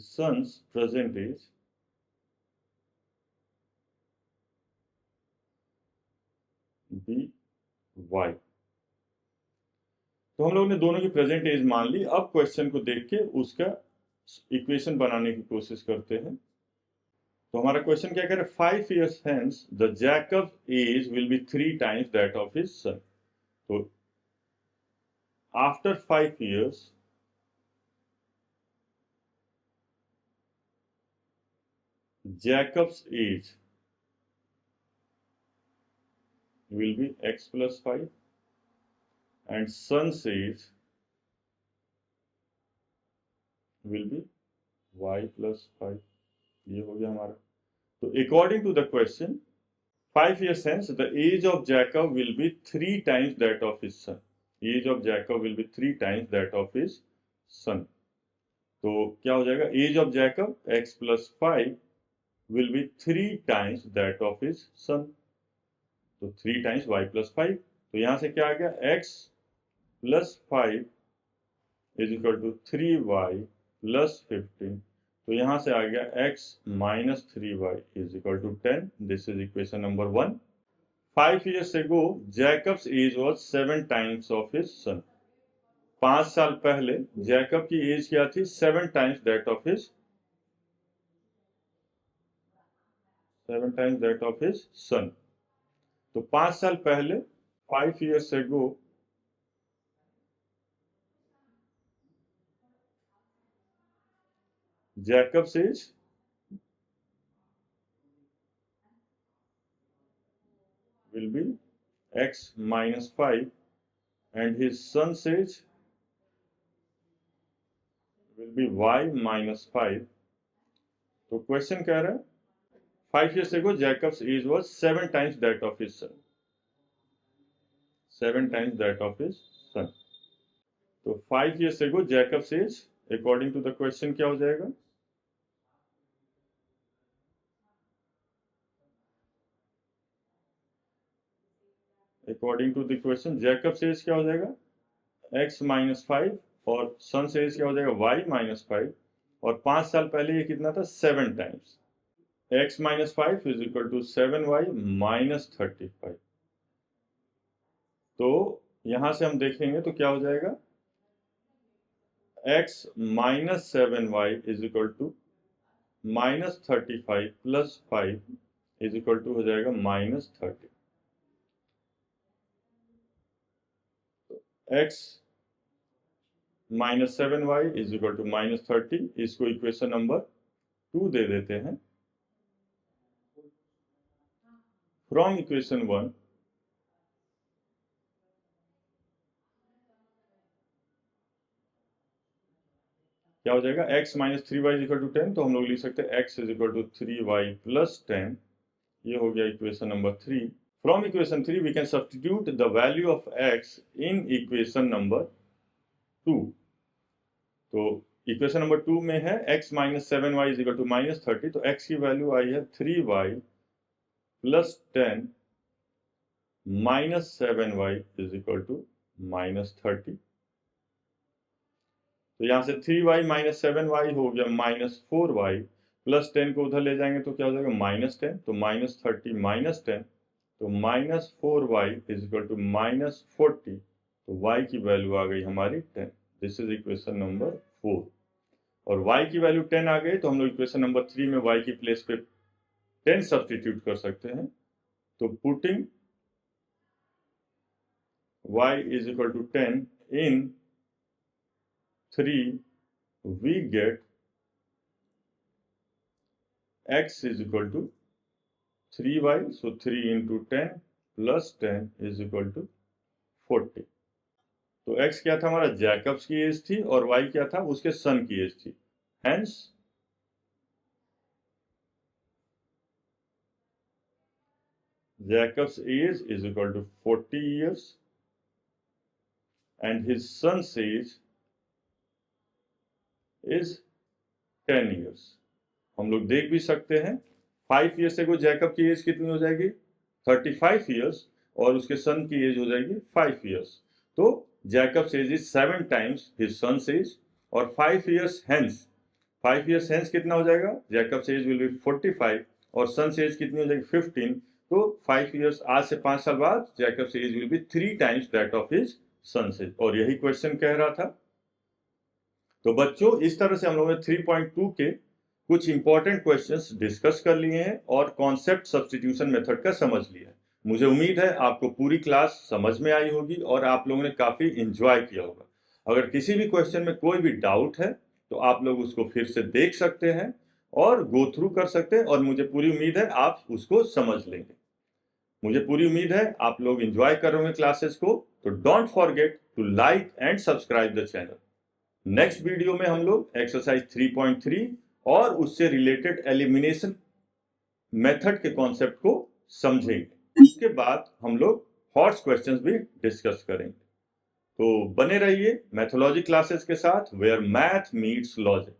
son's present age be Y। तो हम लोग ने दोनों की प्रेजेंट एज मान ली। अब क्वेश्चन को देख के उसका इक्वेशन बनाने की कोशिश करते हैं। तो हमारा क्वेश्चन क्या कह रहा है, 5 years hence the Jacob age will be 3 times that of his son. तो after 5 years Jacob's age will be x plus 5 and son's age will be y plus 5। ये हो गया हमारा। तो according to the question 5 years hence the age of Jacob will be 3 times that of his son। age of Jacob will be 3 times that of his son। तो क्या हो जाएगा, age of Jacob x plus 5 will be 3 times that of his son। तो 3 times y plus 5। तो यहां से क्या आ गया, x plus 5 is equal to 3y plus 15। तो यहां से आ गया x minus 3y is equal to 10। This is equation number 1। 5 years ago Jacob's age was 7 times of his son। 5 साल पहले जैकब की एज क्या थी, 7 times that of his son। तो 5 साल पहले 5 years ago Jacob's age will be x minus 5 and his son's age will be y minus 5। तो question कह रहा है 5 years ago Jacob's age was 7 times that of his son। 7 times that of his son। तो 5 years ago Jacob's age according to the question क्या हो जाएगा, according to the question Jacob's age क्या हो जाएगा, x minus 5 और son's age क्या हो जाएगा y minus 5। और 5 साल पहले ये कितना था, 7 times. x minus 5 is equal to 7y minus 35। तो यहां से हम देखेंगे तो क्या हो जाएगा, x minus 7y is equal to minus 35 plus 5 is equal to हो जाएगा minus 30। x minus 7y is equal to minus 30। इसको इक्वेशन नंबर 2 दे देते हैं। फ्रॉम इक्वेशन 1 क्या हो जाएगा, x minus 3y is equal to 10। तो हम लोग लिख सकते हैं x is equal to 3y plus 10। ये हो गया equation number 3। From equation 3 we can substitute the value of x in equation number 2। तो इक्वेशन नंबर 2 में है x minus 7y is equal to minus 30। तो x की वैल्यू आई है 3y plus 10 minus 7y is equal to minus 30। तो यहाँ से 3y minus 7y हो गया minus 4y प्लस 10 को उधर ले जाएंगे तो क्या हो जाएगा minus 10। तो minus 30 minus 10 तो minus 4y is equal to minus 40। तो y की वैल्यू आ गई हमारी 10। This is equation number 4। और y की वैल्यू 10 आ गई तो हम लोग इक्वेशन नंबर 3 में y की प्लेस पे 10 सब्स्टिट्यूट कर सकते हैं। तो putting y is equal to 10 in 3 we get x is equal to 3y। so 3 into 10 plus 10 is equal to 40। तो x क्या था हमारा, जैकब्स की एज थी और y क्या था, उसके सन की एज थी। Hence Jacob's age is equal to 40 years and his son's age is 10 years. हम लोग देख भी सकते हैं 5 ईयर्स से जैकब की एज कितनी हो जाएगी 35 ईयर्स और उसके सन की एज हो जाएगी 5 ईयर्स। तो Jacob's age is 7 times his son's age और 5 ईयर्स हेंस कितना हो जाएगा, जैकब्स एज विल बी 45 और सन्स एज कितनी हो जाएगी 15। तो 5 ईयर्स आज से 5 साल बाद Jacob's age will be 3 times that of his son's age, और यही क्वेश्चन कह रहा था। तो बच्चों इस तरह से हम लोगों ने 3.2 के कुछ इंपॉर्टेंट क्वेश्चंस डिस्कस कर लिए हैं और कॉन्सेप्ट सब्स्टिट्यूशन मेथड का समझ लिया है। मुझे उम्मीद है आपको पूरी क्लास समझ में आई होगी और आप लोगों ने काफी एंजॉय किया होगा। अगर किसी भी क्वेश्चन में कोई भी डाउट है तो आप लोग उसको फिर से देख सकते हैं और गो थ्रू कर सकते हैं, और मुझे पूरी उम्मीद है आप उसको समझ लेंगे। मुझे पूरी उम्मीद है आप लोग एंजॉय कर रहे होंगे क्लासेस को। तो don't forget to like and subscribe the channel. Next video में हम लोग एक्सरसाइज 3.3 और उससे रिलेटेड एलिमिनेशन मेथड के कॉन्सेप्ट को समझेंगे। उसके बाद हम लोग हॉट्स क्वेश्चंस भी डिस्कस करेंगे। तो बने रहिए मैथोलॉजी क्लासेस के साथ, वेयर मैथ मीट्स लॉजिक।